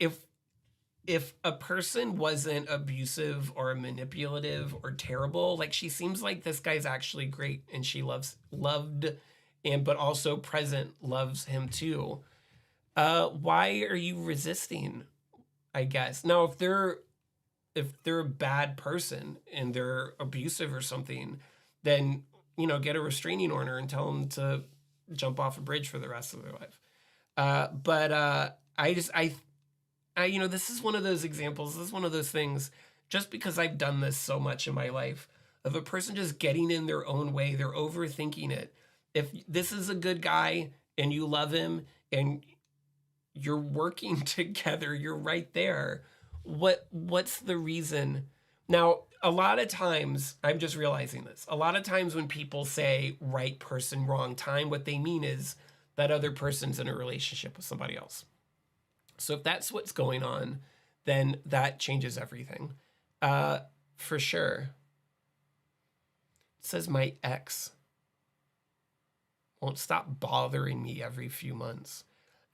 if a person wasn't abusive or manipulative or terrible, like she seems like this guy's actually great and she loved and but also present loves him too. Why are you resisting? I guess. Now if they're a bad person and they're abusive or something, then get a restraining order and tell them to jump off a bridge for the rest of their life. This is one of those examples. This is one of those things, just because I've done this so much in my life, of a person just getting in their own way. They're overthinking it. If this is a good guy and you love him and you're working together, you're right there. What's the reason? Now, a lot of times, I'm just realizing this. A lot of times when people say right person, wrong time, what they mean is that other person's in a relationship with somebody else. So if that's what's going on, then that changes everything. For sure. It says my ex won't stop bothering me every few months.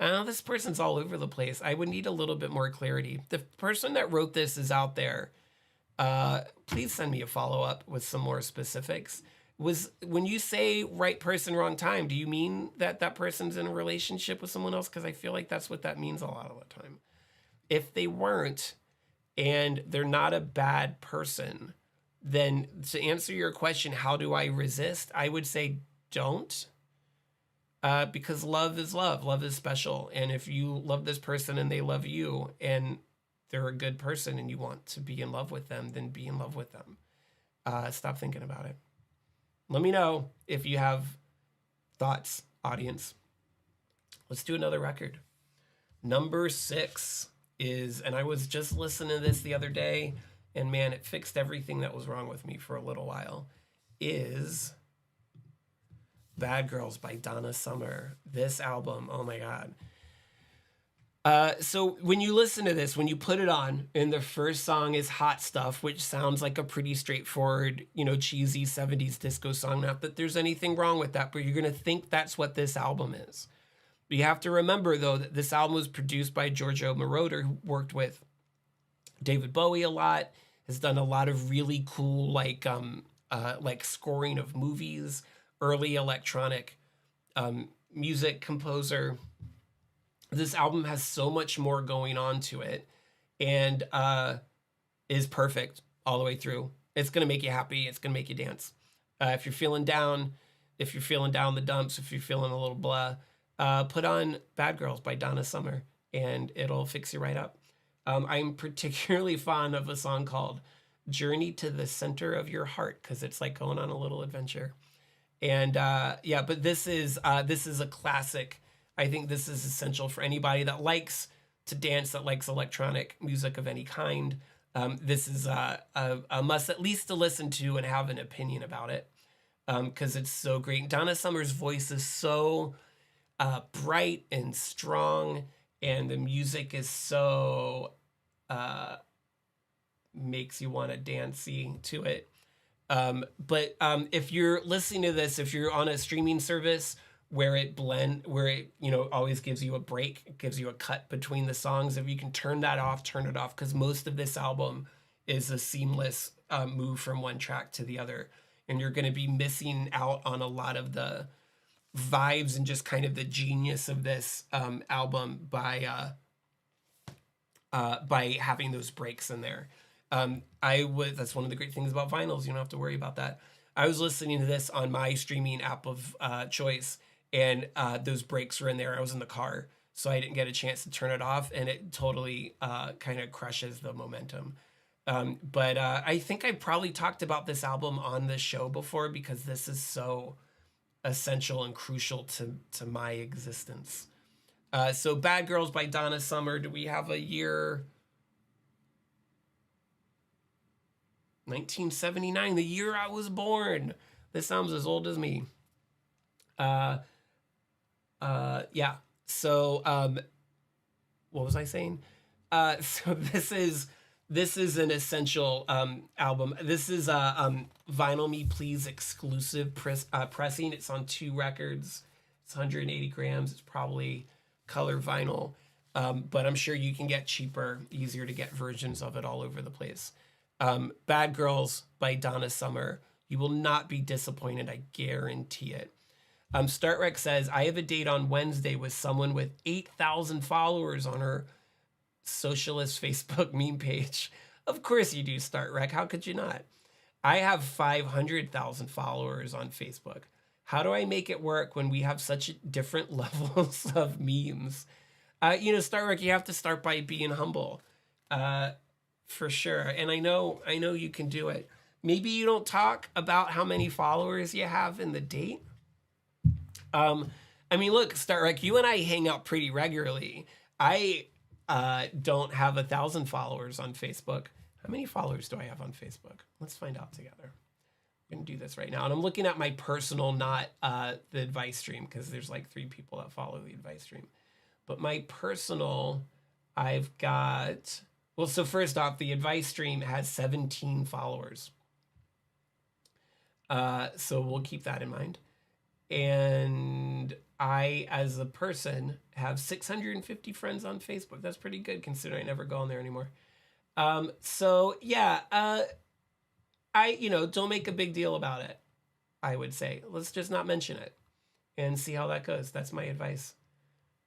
I know this person's all over the place. I would need a little bit more clarity. The person that wrote this is out there. Please send me a follow-up with some more specifics. Was when you say right person, wrong time, do you mean that that person's in a relationship with someone else? Because I feel like that's what that means a lot of the time. If they weren't and they're not a bad person, then to answer your question, how do I resist? I would say don't. Because love is love. Love is special. And if you love this person and they love you and they're a good person and you want to be in love with them, then be in love with them. Stop thinking about it. Let me know if you have thoughts, audience. Let's do another record. Number 6 is, and I was just listening to this the other day, and man, it fixed everything that was wrong with me for a little while, is Bad Girls by Donna Summer. This album, oh my God. So when you listen to this, when you put it on, and the first song is Hot Stuff, which sounds like a pretty straightforward, cheesy 70s disco song. Not that there's anything wrong with that, but you're going to think that's what this album is. But you have to remember, though, that this album was produced by Giorgio Moroder, who worked with David Bowie a lot, has done a lot of really cool, like scoring of movies, early electronic music composer. This album has so much more going on to it, and is perfect all the way through. It's going to make you happy. It's going to make you dance. If you're feeling down, if you're feeling down the dumps, if you're feeling a little blah, put on Bad Girls by Donna Summer, and it'll fix you right up. I'm particularly fond of a song called Journey to the Center of Your Heart, because it's like going on a little adventure. And but this is a classic. I think this is essential for anybody that likes to dance, that likes electronic music of any kind. This is a must at least to listen to and have an opinion about it, because it's so great. Donna Summer's voice is so bright and strong, and the music is so makes you want to dancey to it. But if you're listening to this, if you're on a streaming service where it always gives you a break, it gives you a cut between the songs, if you can turn that off, turn it off, because most of this album is a seamless move from one track to the other, and you're going to be missing out on a lot of the vibes and just kind of the genius of this album by having those breaks in there. That's one of the great things about vinyls. You don't have to worry about that. I was listening to this on my streaming app of choice, and those breaks were in there. I was in the car, so I didn't get a chance to turn it off, and it totally kind of crushes the momentum. But I think I probably talked about this album on the show before, because this is so essential and crucial to my existence. So Bad Girls by Donna Summer. Do we have a year? 1979, the year I was born. This sounds as old as me. Yeah. So, what was I saying? So this is an essential album. This is a Vinyl Me Please exclusive pressing. It's on 2 records. It's 180 grams. It's probably color vinyl, but I'm sure you can get cheaper, easier to get versions of it all over the place. Bad Girls by Donna Summer. You will not be disappointed. I guarantee it. Startrek says, I have a date on Wednesday with someone with 8,000 followers on her socialist Facebook meme page. Of course you do, Startrek. How could you not? I have 500,000 followers on Facebook. How do I make it work when we have such different levels of memes? Startrek, you have to start by being humble. For sure. And I know you can do it. Maybe you don't talk about how many followers you have in the date. Look, Starrek, you and I hang out pretty regularly. I don't have 1,000 followers on Facebook. How many followers do I have on Facebook? Let's find out together. We're going to do this right now. And I'm looking at my personal, not the advice stream, because there's like 3 people that follow the advice stream. But my personal, I've got... Well, so first off, the advice stream has 17 followers. So we'll keep that in mind. And I, as a person, have 650 friends on Facebook. That's pretty good considering I never go on there anymore. So yeah, don't make a big deal about it. I would say let's just not mention it and see how that goes. That's my advice.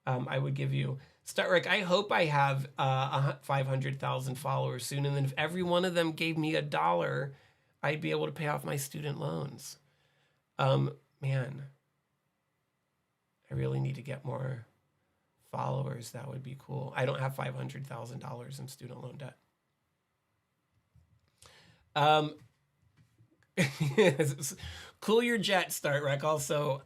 I would give you. Start, Rick. I hope I have 500,000 followers soon, and then if every one of them gave me $1, I'd be able to pay off my student loans. Man, I really need to get more followers. That would be cool. I don't have $500,000 in student loan debt. Cool your jet, Start, Rick. Also,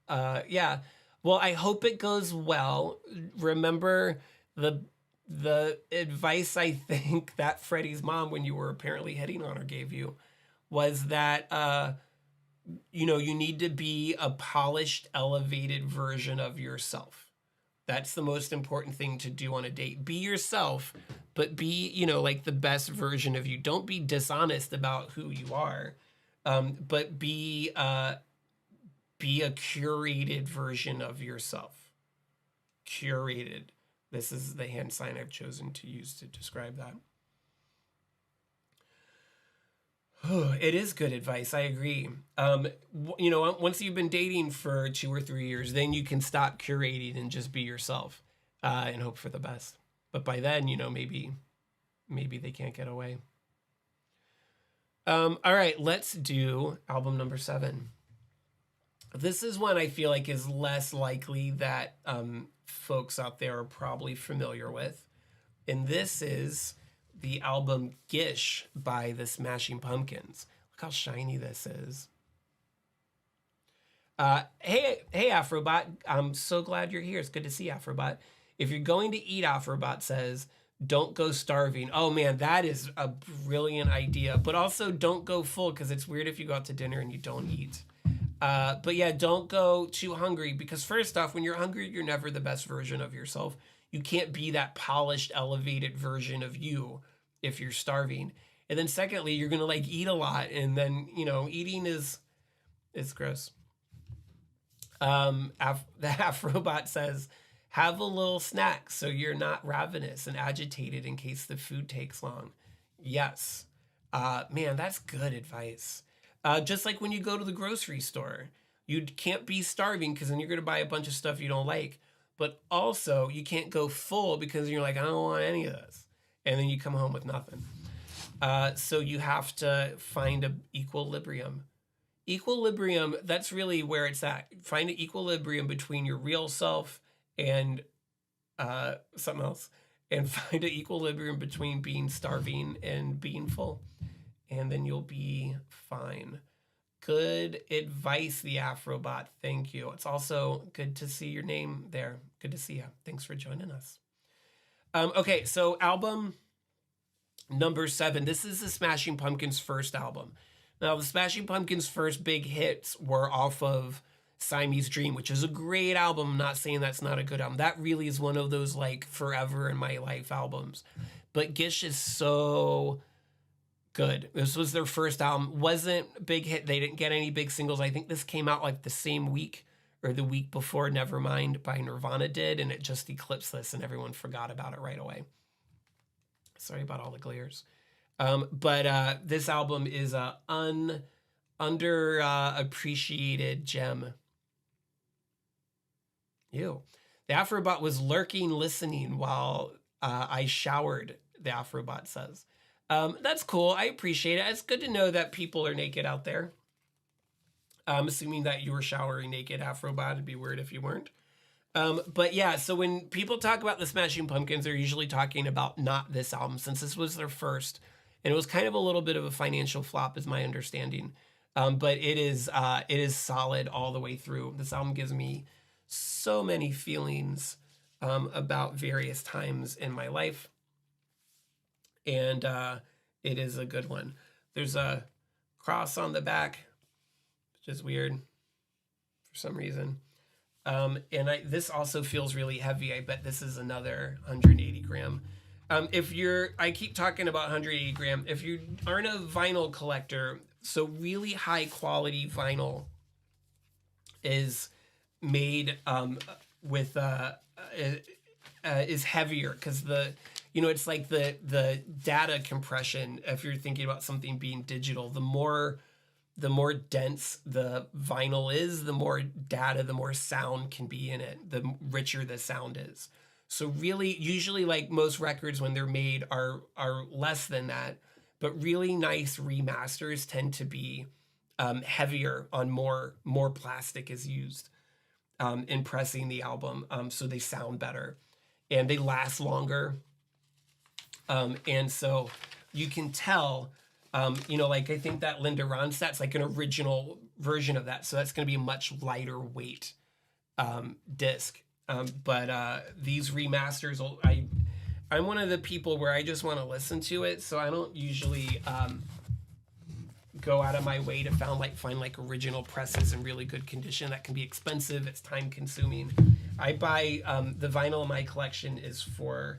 yeah. Well, I hope it goes well. Remember the advice I think that Freddie's mom, when you were apparently hitting on her, gave you was that you need to be a polished, elevated version of yourself. That's the most important thing to do on a date. Be yourself, but be, like the best version of you. Don't be dishonest about who you are, but be a curated version of yourself. Curated. This is the hand sign I've chosen to use to describe that. It is good advice. I agree. Once you've been dating for 2 or 3 years, then you can stop curating and just be yourself, and hope for the best. But by then, maybe they can't get away. All right, let's do album number 7. This is one I feel like is less likely that folks out there are probably familiar with. And this is the album Gish by the Smashing Pumpkins. Look how shiny this is. Hey, Afrobot. I'm so glad you're here. It's good to see Afrobot. If you're going to eat, Afrobot says, don't go starving. Oh, man, that is a brilliant idea. But also don't go full, because it's weird if you go out to dinner and you don't eat. But yeah, don't go too hungry, because first off, when you're hungry, you're never the best version of yourself. You can't be that polished, elevated version of you if you're starving. And then secondly, you're going to eat a lot. And then, eating is gross. The Afrobot says, have a little snack so you're not ravenous and agitated in case the food takes long. Yes. Man, that's good advice. Just like when you go to the grocery store, you can't be starving because then you're going to buy a bunch of stuff you don't like. But also, you can't go full because you're like, I don't want any of this. And then you come home with nothing. So you have to find an equilibrium. Equilibrium, that's really where it's at. Find an equilibrium between your real self and something else. And find an equilibrium between being starving and being full. And then you'll be fine. Good advice, the Afrobot. Thank you. It's also good to see your name there. Good to see you. Thanks for joining us. Okay, so album number 7. This is the Smashing Pumpkins' first album. Now, the Smashing Pumpkins' first big hits were off of Siamese Dream, which is a great album. I'm not saying that's not a good album. That really is one of those forever in my life albums. But Gish is so good. This was their first album. Wasn't a big hit. They didn't get any big singles. I think this came out the same week or the week before Nevermind by Nirvana did, and it just eclipsed this and everyone forgot about it right away. Sorry about all the glares. But this album is a underappreciated gem. Ew. The Afrobot was lurking, listening while I showered, the Afrobot says. That's cool. I appreciate it. It's good to know that people are naked out there. I'm assuming that you were showering naked, Afrobot. It'd be weird if you weren't. But yeah, so when people talk about the Smashing Pumpkins, they're usually talking about not this album, since this was their first. And it was kind of a little bit of a financial flop, is my understanding. But it is solid all the way through. This album gives me so many feelings about various times in my life. And it is a good one. There's a cross on the back, which is weird for some reason. And this also feels really heavy. I bet this is another 180 gram. I keep talking about 180 gram. If you aren't a vinyl collector, so really high quality vinyl is made with is heavier because it's like the data compression. If you're thinking about something being digital, the more dense the vinyl is, the more data, the more sound can be in it, the richer the sound is. So really, usually like most records when they're made are less than that, but really nice remasters tend to be heavier on more plastic is used in pressing the album, so they sound better and they last longer. And so you can tell, like I think that Linda Ronstadt's like an original version of that. So that's going to be a much lighter weight disc. But these remasters, I'm one of the people where I just want to listen to it. So I don't usually go out of my way to find like original presses in really good condition. That can be expensive. It's time consuming. I buy the vinyl in my collection is for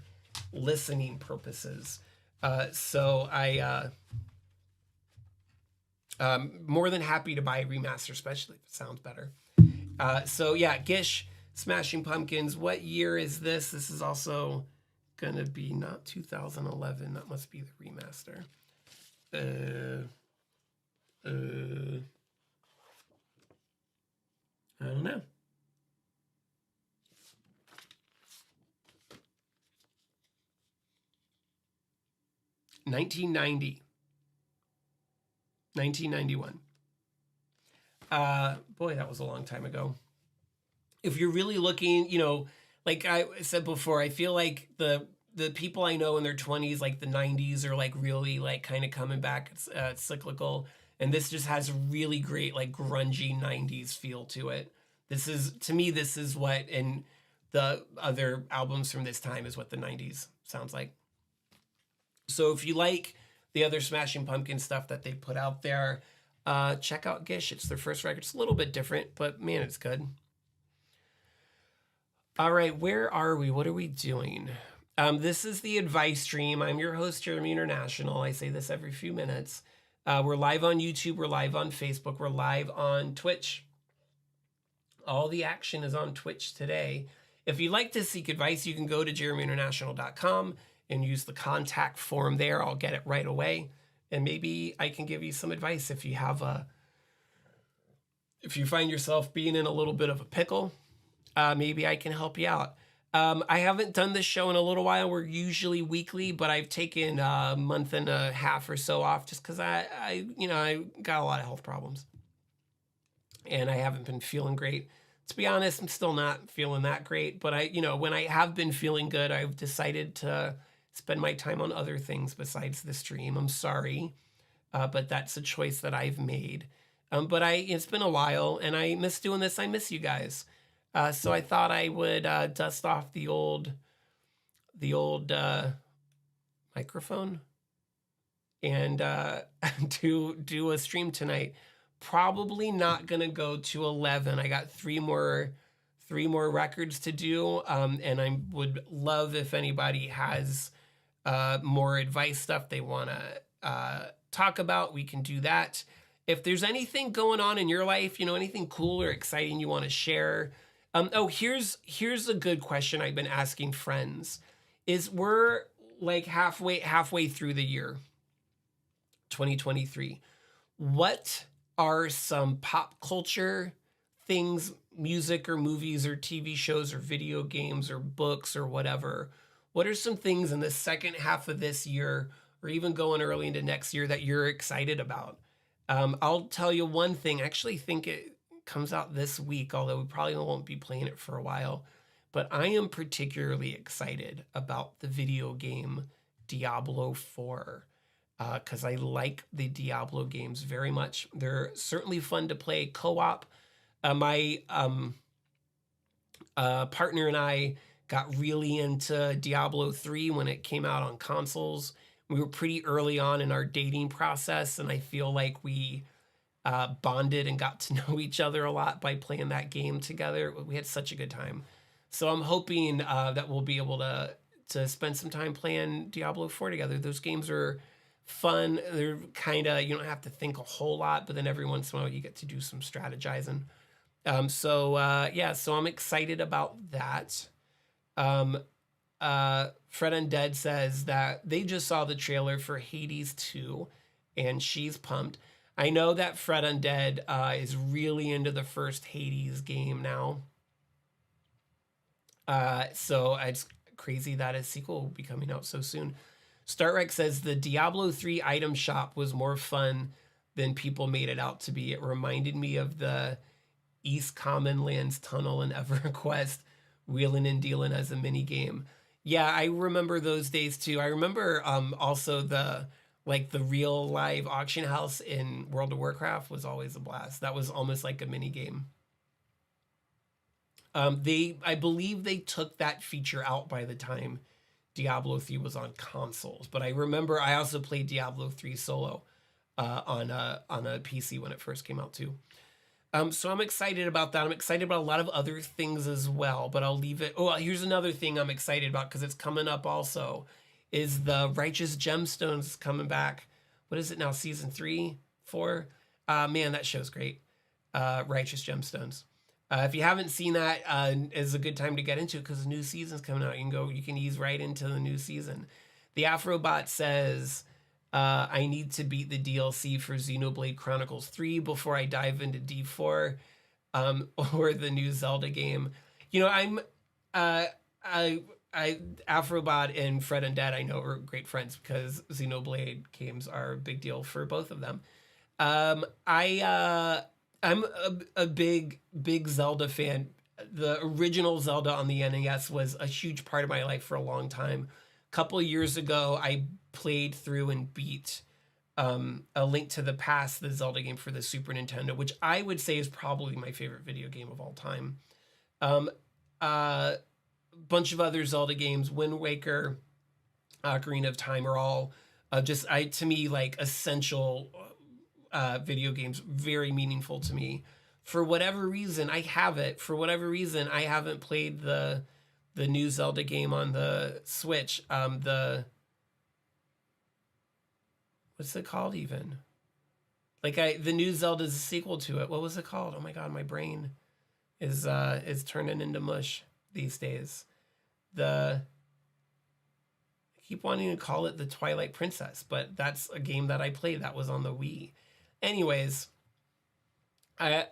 listening purposes. So I more than happy to buy a remaster, especially if it sounds better. So yeah, Gish, Smashing Pumpkins. What year is this? This is also gonna be not 2011. That must be the remaster. I don't know. 1990. 1991. Boy, that was a long time ago. If you're really looking, like I said before, I feel like the people I know in their 20s, like the 90s, are like really like kind of coming back. It's cyclical, and this just has a really great like grungy 90s feel to it. To me, this is what, and the other albums from this time is what the 90s sounds like. So if you like the other Smashing Pumpkins stuff that they put out there, check out Gish. It's their first record. It's a little bit different, but man, it's good. All right, where are we? What are we doing? This is the advice stream. I'm your host, Jeremy International. I say this every few minutes. We're live on YouTube. We're live on Facebook. We're live on Twitch. All the action is on Twitch today. If you'd like to seek advice, you can go to JeremyInternational.com and use the contact form there. I'll get it right away. And maybe I can give you some advice if you find yourself being in a little bit of a pickle. Maybe I can help you out. I haven't done this show in a little while. We're usually weekly, but I've taken a month and a half or so off just because I got a lot of health problems. And I haven't been feeling great. To be honest, I'm still not feeling that great. But when I have been feeling good, I've decided to spend my time on other things besides the stream. I'm sorry, but that's a choice that I've made. But it's been a while, and I miss doing this. I miss you guys. So I thought I would dust off the old microphone and do a stream tonight. Probably not gonna go to 11. I got three more records to do, and I would love if anybody has more advice stuff they want to talk about. We can do that. If there's anything going on in your life, anything cool or exciting you want to share. Here's a good question I've been asking friends. We're like halfway through the year, 2023. What are some pop culture things, music or movies or TV shows or video games or books or whatever? What are some things in the second half of this year or even going early into next year that you're excited about? I'll tell you one thing. I actually think it comes out this week, although we probably won't be playing it for a while. But I am particularly excited about the video game Diablo 4. Because I like the Diablo games very much. They're certainly fun to play co-op. My partner and I got really into Diablo 3 when it came out on consoles. We were pretty early on in our dating process, and I feel like we bonded and got to know each other a lot by playing that game together. We had such a good time. So I'm hoping that we'll be able to spend some time playing Diablo 4 together. Those games are fun. They're kind of, you don't have to think a whole lot, but then every once in a while you get to do some strategizing. So I'm excited about that. Fred Undead says that they just saw the trailer for Hades 2 and she's pumped. I know that Fred Undead is really into the first Hades game now. So it's crazy that a sequel will be coming out so soon. Startrek says the Diablo 3 item shop was more fun than people made it out to be. It reminded me of the East Common Lands Tunnel in EverQuest, wheeling and dealing as a mini game. Yeah, I remember those days too. I remember also the real live auction house in World of Warcraft was always a blast. That was almost like a mini game. I believe they took that feature out by the time Diablo 3 was on consoles. But I remember I also played Diablo 3 solo on a PC when it first came out too. So I'm excited about that. I'm excited about a lot of other things as well, but I'll leave it. Oh, here's another thing I'm excited about because it's coming up also, is the Righteous Gemstones coming back. What is it now? Season 3, 4? Man, that show's great. Righteous Gemstones. If you haven't seen that, is a good time to get into it because the new season's coming out. You can ease right into the new season. The Afrobot says, I need to beat the DLC for Xenoblade Chronicles 3 before I dive into D4 or the new Zelda game. I'm Afrobot and Fred Undead I know are great friends because Xenoblade games are a big deal for both of them. I'm a big Zelda fan. The original Zelda on the NES was a huge part of my life for a long time. A couple of years ago, I played through and beat A Link to the Past, the Zelda game for the Super Nintendo, which I would say is probably my favorite video game of all time. Bunch of other Zelda games, Wind Waker, Ocarina of Time are all to me like essential video games, very meaningful to me. For whatever reason, I have it. For whatever reason, I haven't played the new Zelda game on the Switch. What's it called even? The new Zelda's a sequel to it. What was it called? Oh my god, my brain is turning into mush these days. I keep wanting to call it the Twilight Princess, but that's a game that I played that was on the Wii. Anyways, I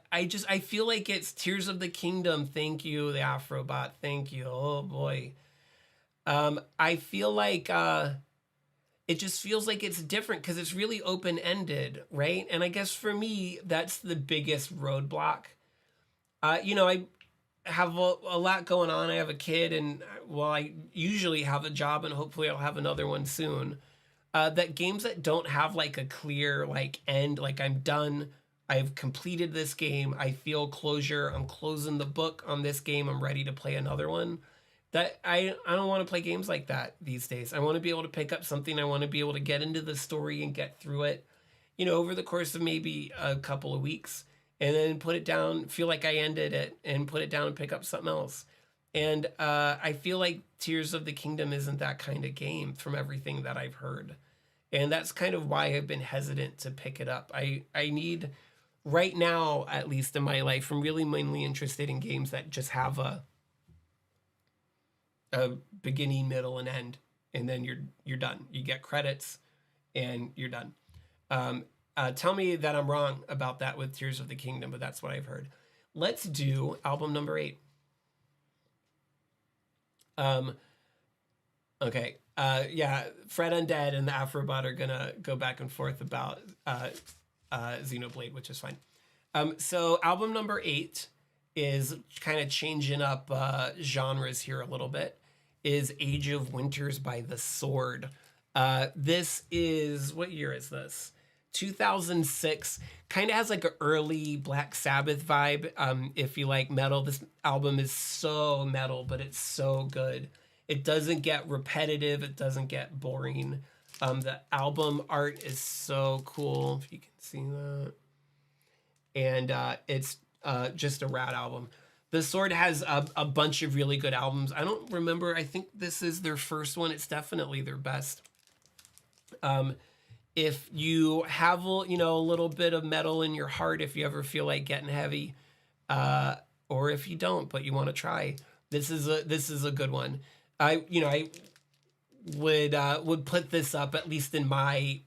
feel like it's Tears of the Kingdom. Thank you, the Afrobot. Thank you. Oh boy. I feel like it just feels like it's different because it's really open-ended, right? And I guess for me, that's the biggest roadblock. I have a lot going on. I have a kid, and I usually have a job, and hopefully I'll have another one soon. That games that don't have like a clear end, like I'm done, I've completed this game, I feel closure, I'm closing the book on this game, I'm ready to play another one. That I don't want to play games like that these days. I want to be able to pick up something, I want to be able to get into the story and get through it, over the course of maybe a couple of weeks, and then put it down, feel like I ended it, and put it down and pick up something else. And I feel like Tears of the Kingdom isn't that kind of game from everything that I've heard. And that's kind of why I've been hesitant to pick it up. I need, right now, at least in my life, I'm really mainly interested in games that just have a beginning, middle, and end. And then you're done. You get credits, and you're done. Tell me that I'm wrong about that with Tears of the Kingdom, but that's what I've heard. Let's do album number 8. Okay. Fred Undead and the Afrobot are gonna go back and forth about Xenoblade, which is fine. So album number 8 is kind of changing up genres here a little bit. Is Age of Winters by The Sword. This is, what year is this? 2006. Kind of has like an early Black Sabbath vibe. If you like metal, this album is so metal, but it's so good. It doesn't get repetitive. It doesn't get boring. The album art is so cool, if you can see that. And it's just a rad album. The Sword has a bunch of really good albums. I don't remember. I think this is their first one. It's definitely their best. If you have a little bit of metal in your heart, if you ever feel like getting heavy, or if you don't but you want to try, this is a good one. I would put this up, at least in my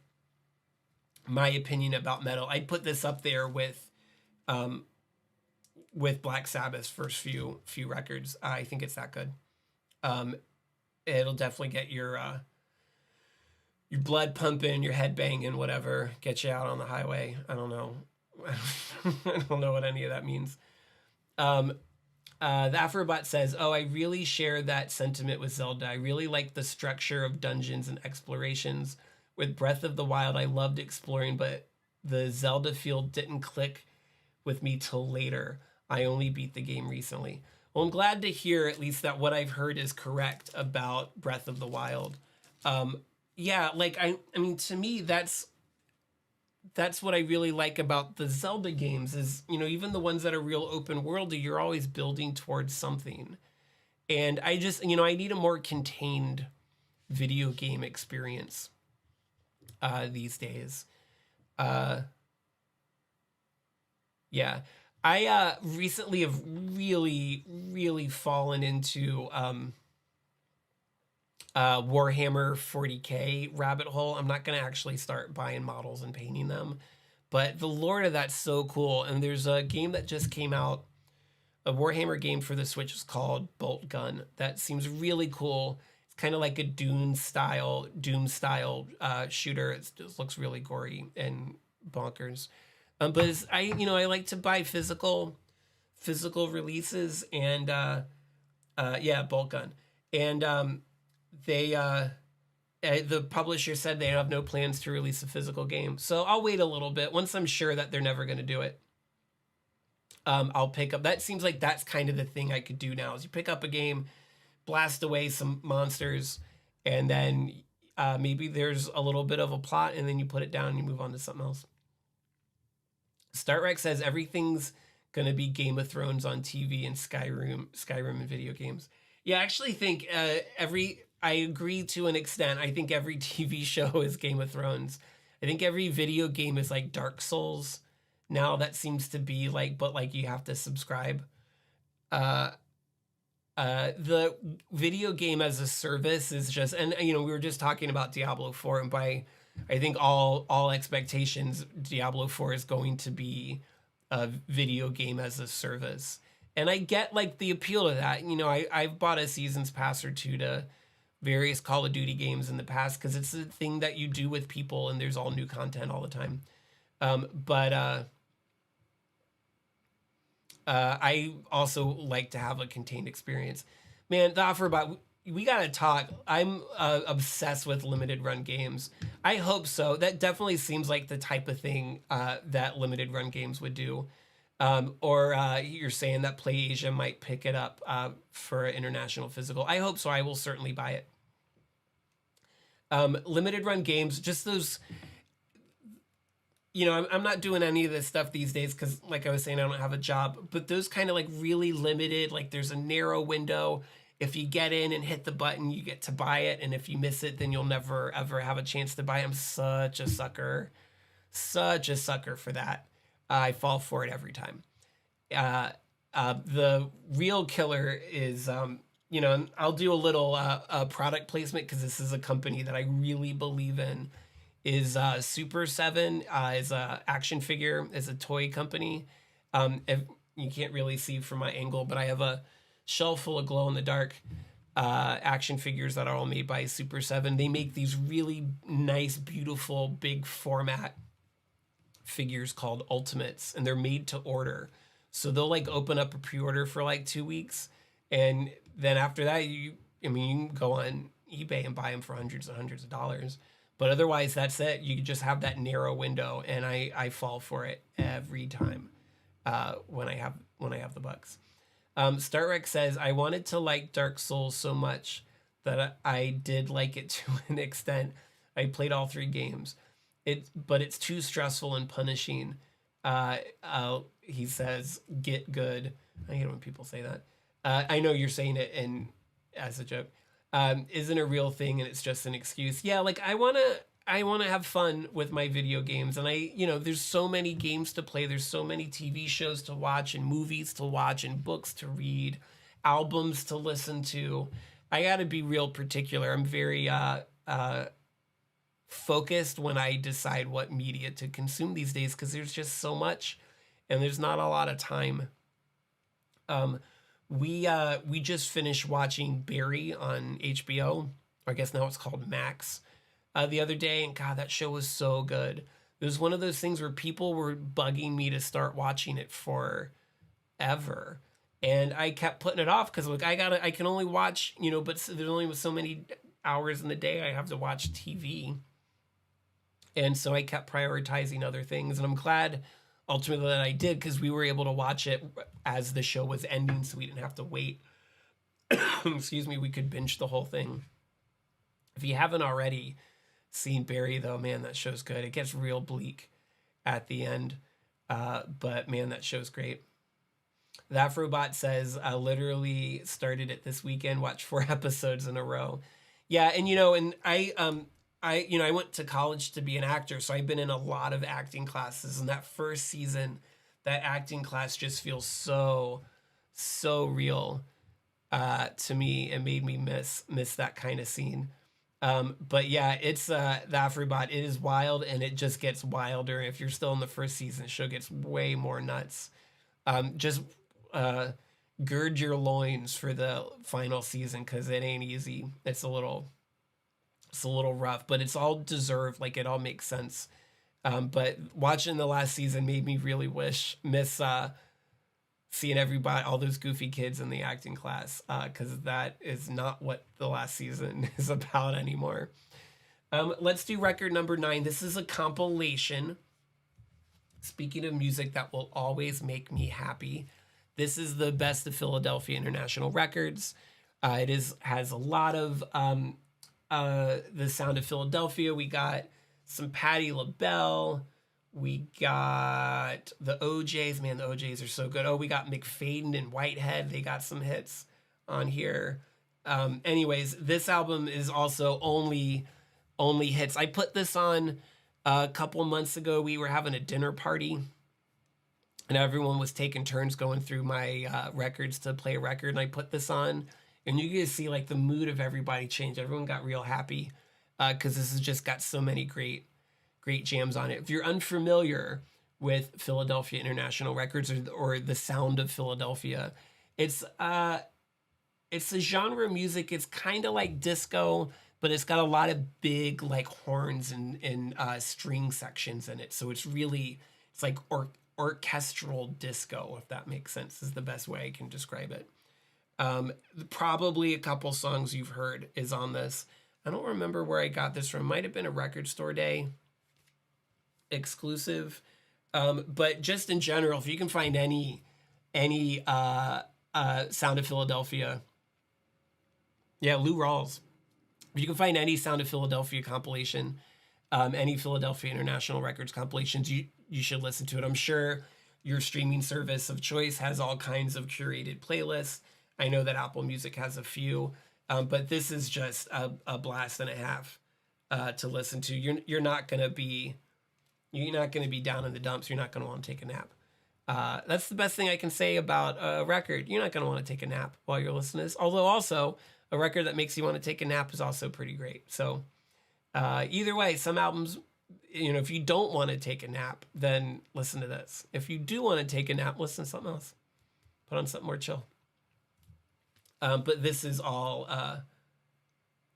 opinion about metal. I'd put this up there with Black Sabbath's first few records. I think it's that good. Um, It'll definitely get your blood pumping, your head banging, whatever, get you out on the highway. I don't know. I don't know what any of that means. Um, the Afrobot says, "Oh, I really share that sentiment with Zelda. I really like the structure of dungeons and explorations. With Breath of the Wild, I loved exploring, but the Zelda field didn't click with me till later. I only beat the game recently." Well, I'm glad to hear at least that what I've heard is correct about Breath of the Wild. Um, yeah, like I mean, to me, that's what I really like about the Zelda games is, even the ones that are real open worldy, you're always building towards something. And I just, I need a more contained video game experience these days. Uh, yeah. I recently have really, really fallen into Warhammer 40K rabbit hole. I'm not going to actually start buying models and painting them, but the lore of that's so cool. And there's a game that just came out, a Warhammer game for the Switch is called Bolt Gun. That seems really cool. It's kind of like a Doom style shooter. It just looks really gory and bonkers. But I like to buy physical releases and yeah, Bolt Gun. And they the publisher said they have no plans to release a physical game, so I'll wait a little bit. Once I'm sure that they're never going to do it, I'll pick up. That seems like that's kind of the thing I could do now, is you pick up a game, blast away some monsters, and then maybe there's a little bit of a plot, and then you put it down and you move on to something else. Startrek says everything's gonna be Game of Thrones on TV and Skyrim and video games. Yeah, I actually think I agree to an extent. I think every TV show is Game of Thrones. I think every video game is like Dark Souls. Now that seems to be like, but like you have to subscribe. Uh, the video game as a service is just, and we were just talking about Diablo 4, and by I think all expectations, Diablo 4 is going to be a video game as a service. And I get like the appeal to that. I've bought a season's pass or two to various Call of Duty games in the past because it's a thing that you do with people and there's all new content all the time. But I also like to have a contained experience. Man, the offer about we gotta talk. I'm obsessed with limited run games. I hope so. That definitely seems like the type of thing that limited run games would do. Or you're saying that PlayAsia might pick it up for international physical. I hope so. I will certainly buy it. Limited run games, just those. I'm not doing any of this stuff these days because, like I was saying, I don't have a job. But those kind of like really limited, like there's a narrow window. If you get in and hit the button, you get to buy it. And if you miss it, then you'll never, ever have a chance to buy it. I'm such a sucker for that. I fall for it every time. The real killer is, I'll do a little product placement because this is a company that I really believe in. Is Super 7 is a action figure, is a toy company. If you can't really see from my angle, but I have a shelf full of glow-in-the-dark action figures that are all made by Super 7. They make these really nice, beautiful, big format figures called Ultimates, and they're made to order. So they'll like open up a pre-order for like 2 weeks, and then after that, you can go on eBay and buy them for hundreds and hundreds of dollars. But otherwise, that's it. You just have that narrow window, and I fall for it every time when I have the bucks. Startrek says, I wanted to like Dark Souls so much that I did like it to an extent. I played all 3 games. But it's too stressful and punishing. He says, get good. I hate it when people say that. I know you're saying it as a joke. Isn't a real thing and it's just an excuse. Yeah, like I wanna have fun with my video games, and there's so many games to play, there's so many TV shows to watch and movies to watch and books to read, albums to listen to. I got to be real particular. I'm very focused when I decide what media to consume these days because there's just so much, and there's not a lot of time. Um, we just finished watching Barry on HBO. Or I guess now it's called Max. The other day, and God, that show was so good. It was one of those things where people were bugging me to start watching it forever, and I kept putting it off because like I can only watch, but there's only so many hours in the day I have to watch TV, and so I kept prioritizing other things, and I'm glad ultimately that I did because we were able to watch it as the show was ending, so we didn't have to wait. Excuse me, we could binge the whole thing. If you haven't already seen Barry, though, man, that show's good. It gets real bleak at the end, but man, that show's great. That robot says I literally started it this weekend, watched 4 episodes in a row. Yeah, and and I went to college to be an actor, so I've been in a lot of acting classes, and that first season, that acting class just feels so real to me. It made me miss that kind of scene. But yeah, it's the Afrobot. It is wild, and it just gets wilder. If you're still in the first season, the show gets way more nuts. Just uh, gird your loins for the final season because it ain't easy. It's a little rough, but it's all deserved. Like it all makes sense. But watching the last season made me really miss seeing everybody, all those goofy kids in the acting class, because that is not what the last season is about anymore. Let's do record number 9. This is a compilation. Speaking of music that will always make me happy, this is the best of Philadelphia International Records. Has a lot of the sound of Philadelphia. We got some Patti LaBelle. We got the OJs. Man, the OJs are so good. Oh, we got McFadden and Whitehead. They got some hits on here. Anyways, this album is also only hits. I put this on a couple months ago. We were having a dinner party, and everyone was taking turns going through my records to play a record. And I put this on, and you can see like the mood of everybody changed. Everyone got real happy because this has just got so many great jams on it. If you're unfamiliar with Philadelphia International Records or the sound of Philadelphia, it's a genre of music. It's kind of like disco, but it's got a lot of big like horns and string sections in it. So it's like orchestral disco, if that makes sense, is the best way I can describe it. Probably a couple songs you've heard is on this. I don't remember where I got this from. Might have been a Record Store Day exclusive, but just in general, if you can find any Sound of Philadelphia, yeah, Lou Rawls. If you can find any Sound of Philadelphia compilation, any Philadelphia International Records compilations, you should listen to it. I'm sure your streaming service of choice has all kinds of curated playlists. I know that Apple Music has a few, but this is just a blast and a half to listen to. You're not gonna be down in the dumps. You're not gonna want to take a nap. That's the best thing I can say about a record. You're not gonna want to take a nap while you're listening to this. Although also a record that makes you want to take a nap is also pretty great. So either way, some albums, if you don't want to take a nap, then listen to this. If you do want to take a nap, listen to something else. Put on something more chill. But this is all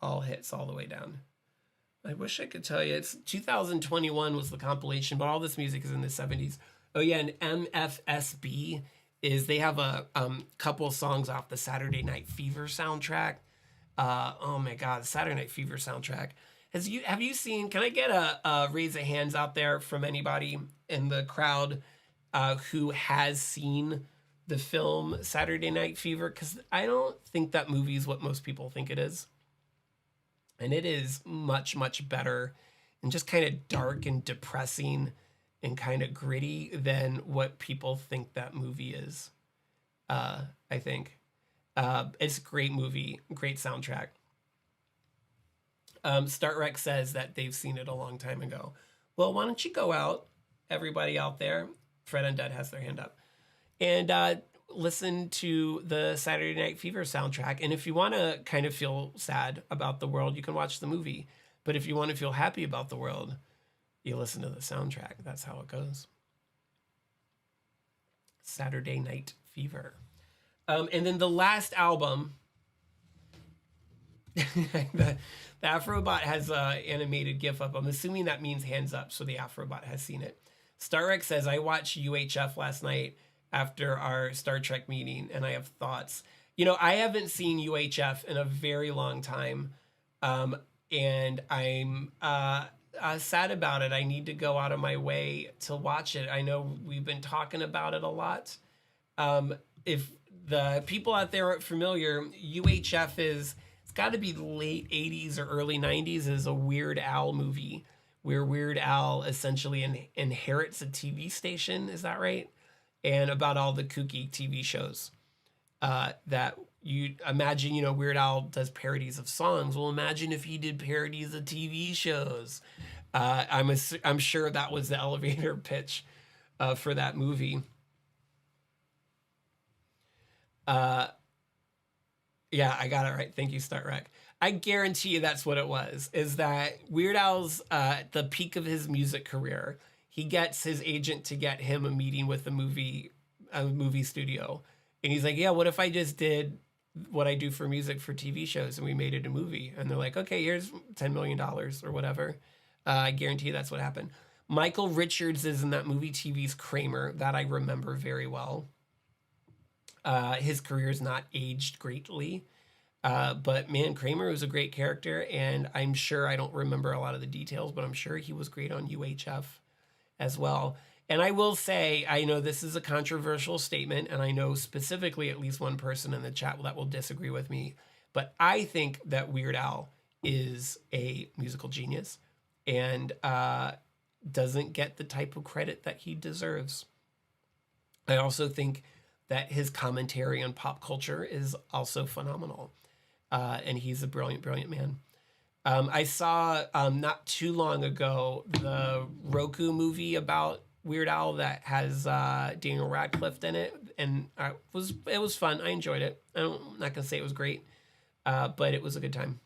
hits all the way down. I wish I could tell you. It's 2021 was the compilation, but all this music is in the 70s. Oh yeah, and MFSB they have a couple songs off the Saturday Night Fever soundtrack. Oh my God, the Saturday Night Fever soundtrack. Have you seen? Can I get a raise of hands out there from anybody in the crowd who has seen the film Saturday Night Fever? Because I don't think that movie is what most people think it is. And it is much, much better and just kind of dark and depressing and kind of gritty than what people think that movie is, I think. It's a great movie, great soundtrack. StartRec says that they've seen it a long time ago. Well, why don't you go out, everybody out there? Fred Undead has their hand up. And listen to the Saturday Night Fever soundtrack. And if you want to kind of feel sad about the world, you can watch the movie. But if you want to feel happy about the world, you listen to the soundtrack. That's how it goes. Saturday Night Fever. And then the last album, the Afrobot has an animated GIF up. I'm assuming that means hands up, so the Afrobot has seen it. Starrek says, I watched UHF last night after our Star Trek meeting, and I have thoughts. You know, I haven't seen UHF in a very long time, and I'm sad about it. I need to go out of my way to watch it. I know we've been talking about it a lot. If the people out there aren't familiar, UHF is, it's got to be late 80s or early 90s, is a Weird Al movie where Weird Al essentially inherits a TV station. Is that right? And about all the kooky TV shows that you imagine, you know, Weird Al does parodies of songs. Well, imagine if he did parodies of TV shows. I'm sure that was the elevator pitch for that movie. Yeah, I got it right. Thank you, Starrek. I guarantee you that's what it was, is that Weird Al's at the peak of his music career, he gets his agent to get him a meeting with a movie studio. And he's like, yeah, what if I just did what I do for music for TV shows and we made it a movie? And they're like, okay, here's $10 million or whatever. I guarantee you that's what happened. Michael Richards is in that movie TV's Kramer that I remember very well. His career's not aged greatly. But man, Kramer was a great character, and I'm sure, I don't remember a lot of the details, but I'm sure he was great on UHF as well. And I will say, I know this is a controversial statement, and I know specifically at least one person in the chat that will disagree with me, but I think that Weird Al is a musical genius and doesn't get the type of credit that he deserves. I also think that his commentary on pop culture is also phenomenal. And he's a brilliant, brilliant man. I saw not too long ago the Roku movie about Weird Al that has Daniel Radcliffe in it, and it was fun. I enjoyed it. I'm not gonna say it was great, but it was a good time.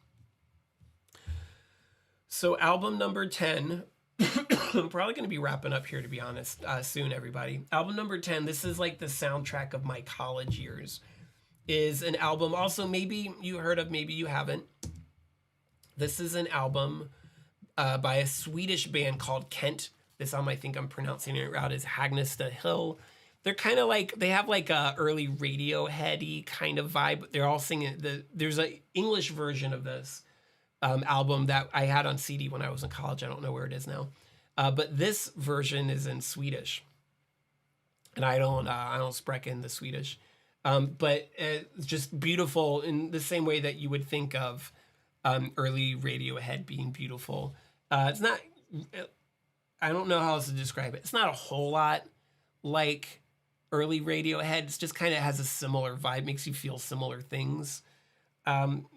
So album number 10. I'm probably going to be wrapping up here, to be honest, soon, everybody. Album number 10, this is like the soundtrack of my college years, is an album also maybe you heard of, maybe you haven't. This is an album by a Swedish band called Kent. This album, I think I'm pronouncing it right, is Hagnesta Hill. They're kind of like, they have like a early Radiohead-y kind of vibe. They're all singing, there's an English version of this album that I had on CD when I was in college. I don't know where it is now. But this version is in Swedish. And I don't sprechen the Swedish. But it's just beautiful in the same way that you would think of early Radiohead being beautiful. It's not, I don't know how else to describe it. It's not a whole lot like early Radiohead. It's just kind of has a similar vibe, makes you feel similar things.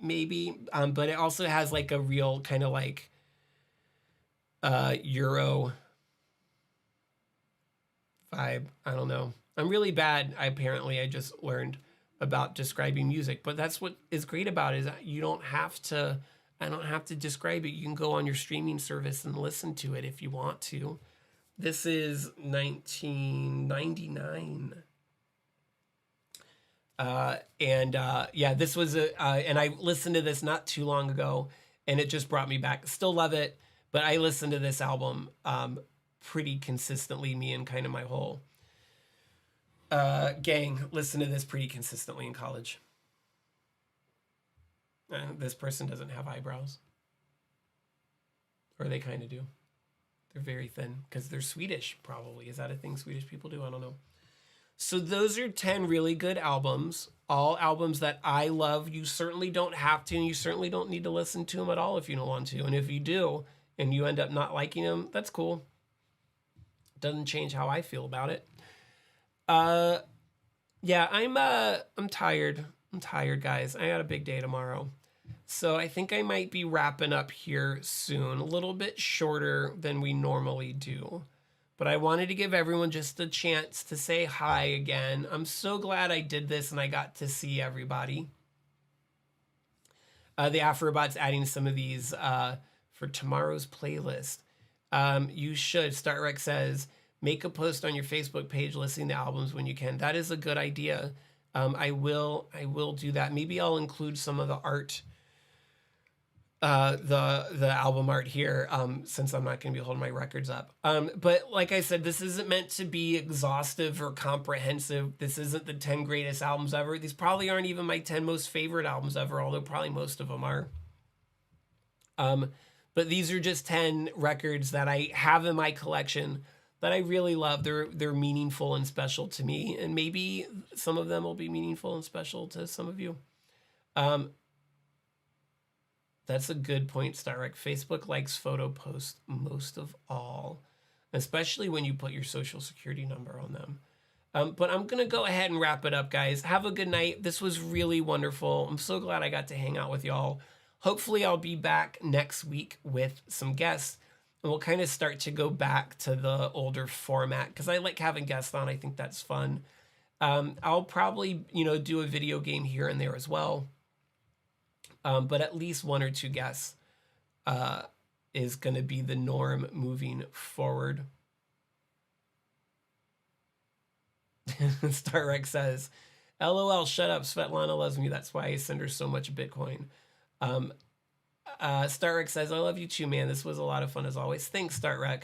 Maybe, but it also has like a real kind of like Euro vibe. I don't know. I'm really bad. I just learned about describing music, but that's what is great about it, is I don't have to describe it. You can go on your streaming service and listen to it if you want to. This is 1999. Yeah, this was and I listened to this not too long ago, and it just brought me back. Still love it, but I listened to this album pretty consistently. Me and kind of my whole gang listened to this pretty consistently in college. This person doesn't have eyebrows, or they kind of do. They're very thin because they're Swedish. Probably, is that a thing Swedish people do? I don't know. So those are 10 really good albums, all albums that I love. You certainly don't have to, and you certainly don't need to listen to them at all if you don't want to. And if you do, and you end up not liking them, that's cool. Doesn't change how I feel about it. Yeah, I'm tired. I'm tired, guys. I got a big day tomorrow. So I think I might be wrapping up here soon, a little bit shorter than we normally do. but I wanted to give everyone just a chance to say hi again. I'm so glad I did this and I got to see everybody. The Afrobot's adding some of these for tomorrow's playlist. You should, Startrek says, make a post on your Facebook page listing the albums when you can. That is a good idea. I will do that. Maybe I'll include some of the art, the album art here, since I'm not going to be holding my records up. But like I said, this isn't meant to be exhaustive or comprehensive. This isn't the 10 greatest albums ever. These probably aren't even my 10 most favorite albums ever, although probably most of them are. But these are just 10 records that I have in my collection that I really love. They're meaningful and special to me, and maybe some of them will be meaningful and special to some of you. That's a good point, Starrek. Facebook likes photo posts most of all, especially when you put your social security number on them. But I'm going to go ahead and wrap it up, guys. Have a good night. This was really wonderful. I'm so glad I got to hang out with y'all. Hopefully I'll be back next week with some guests, and we'll kind of start to go back to the older format because I like having guests on. I think that's fun. I'll probably, do a video game here and there as well. But at least 1 or 2 guests is going to be the norm moving forward. Starrek says, LOL, shut up. Svetlana loves me. That's why I send her so much Bitcoin. Starrek says, I love you too, man. This was a lot of fun as always. Thanks, Starrek.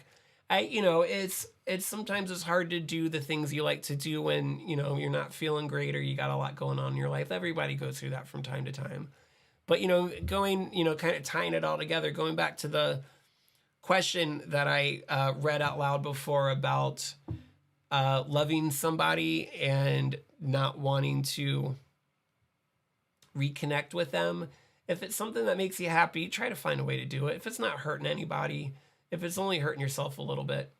It's sometimes it's hard to do the things you like to do when, you're not feeling great or you got a lot going on in your life. Everybody goes through that from time to time. But, going, kind of tying it all together, going back to the question that I read out loud before about loving somebody and not wanting to reconnect with them. If it's something that makes you happy, try to find a way to do it. If it's not hurting anybody, if it's only hurting yourself a little bit,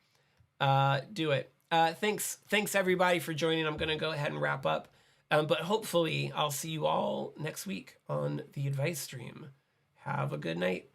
do it. Thanks everybody for joining. I'm going to go ahead and wrap up. But hopefully I'll see you all next week on the advice stream. Have a good night.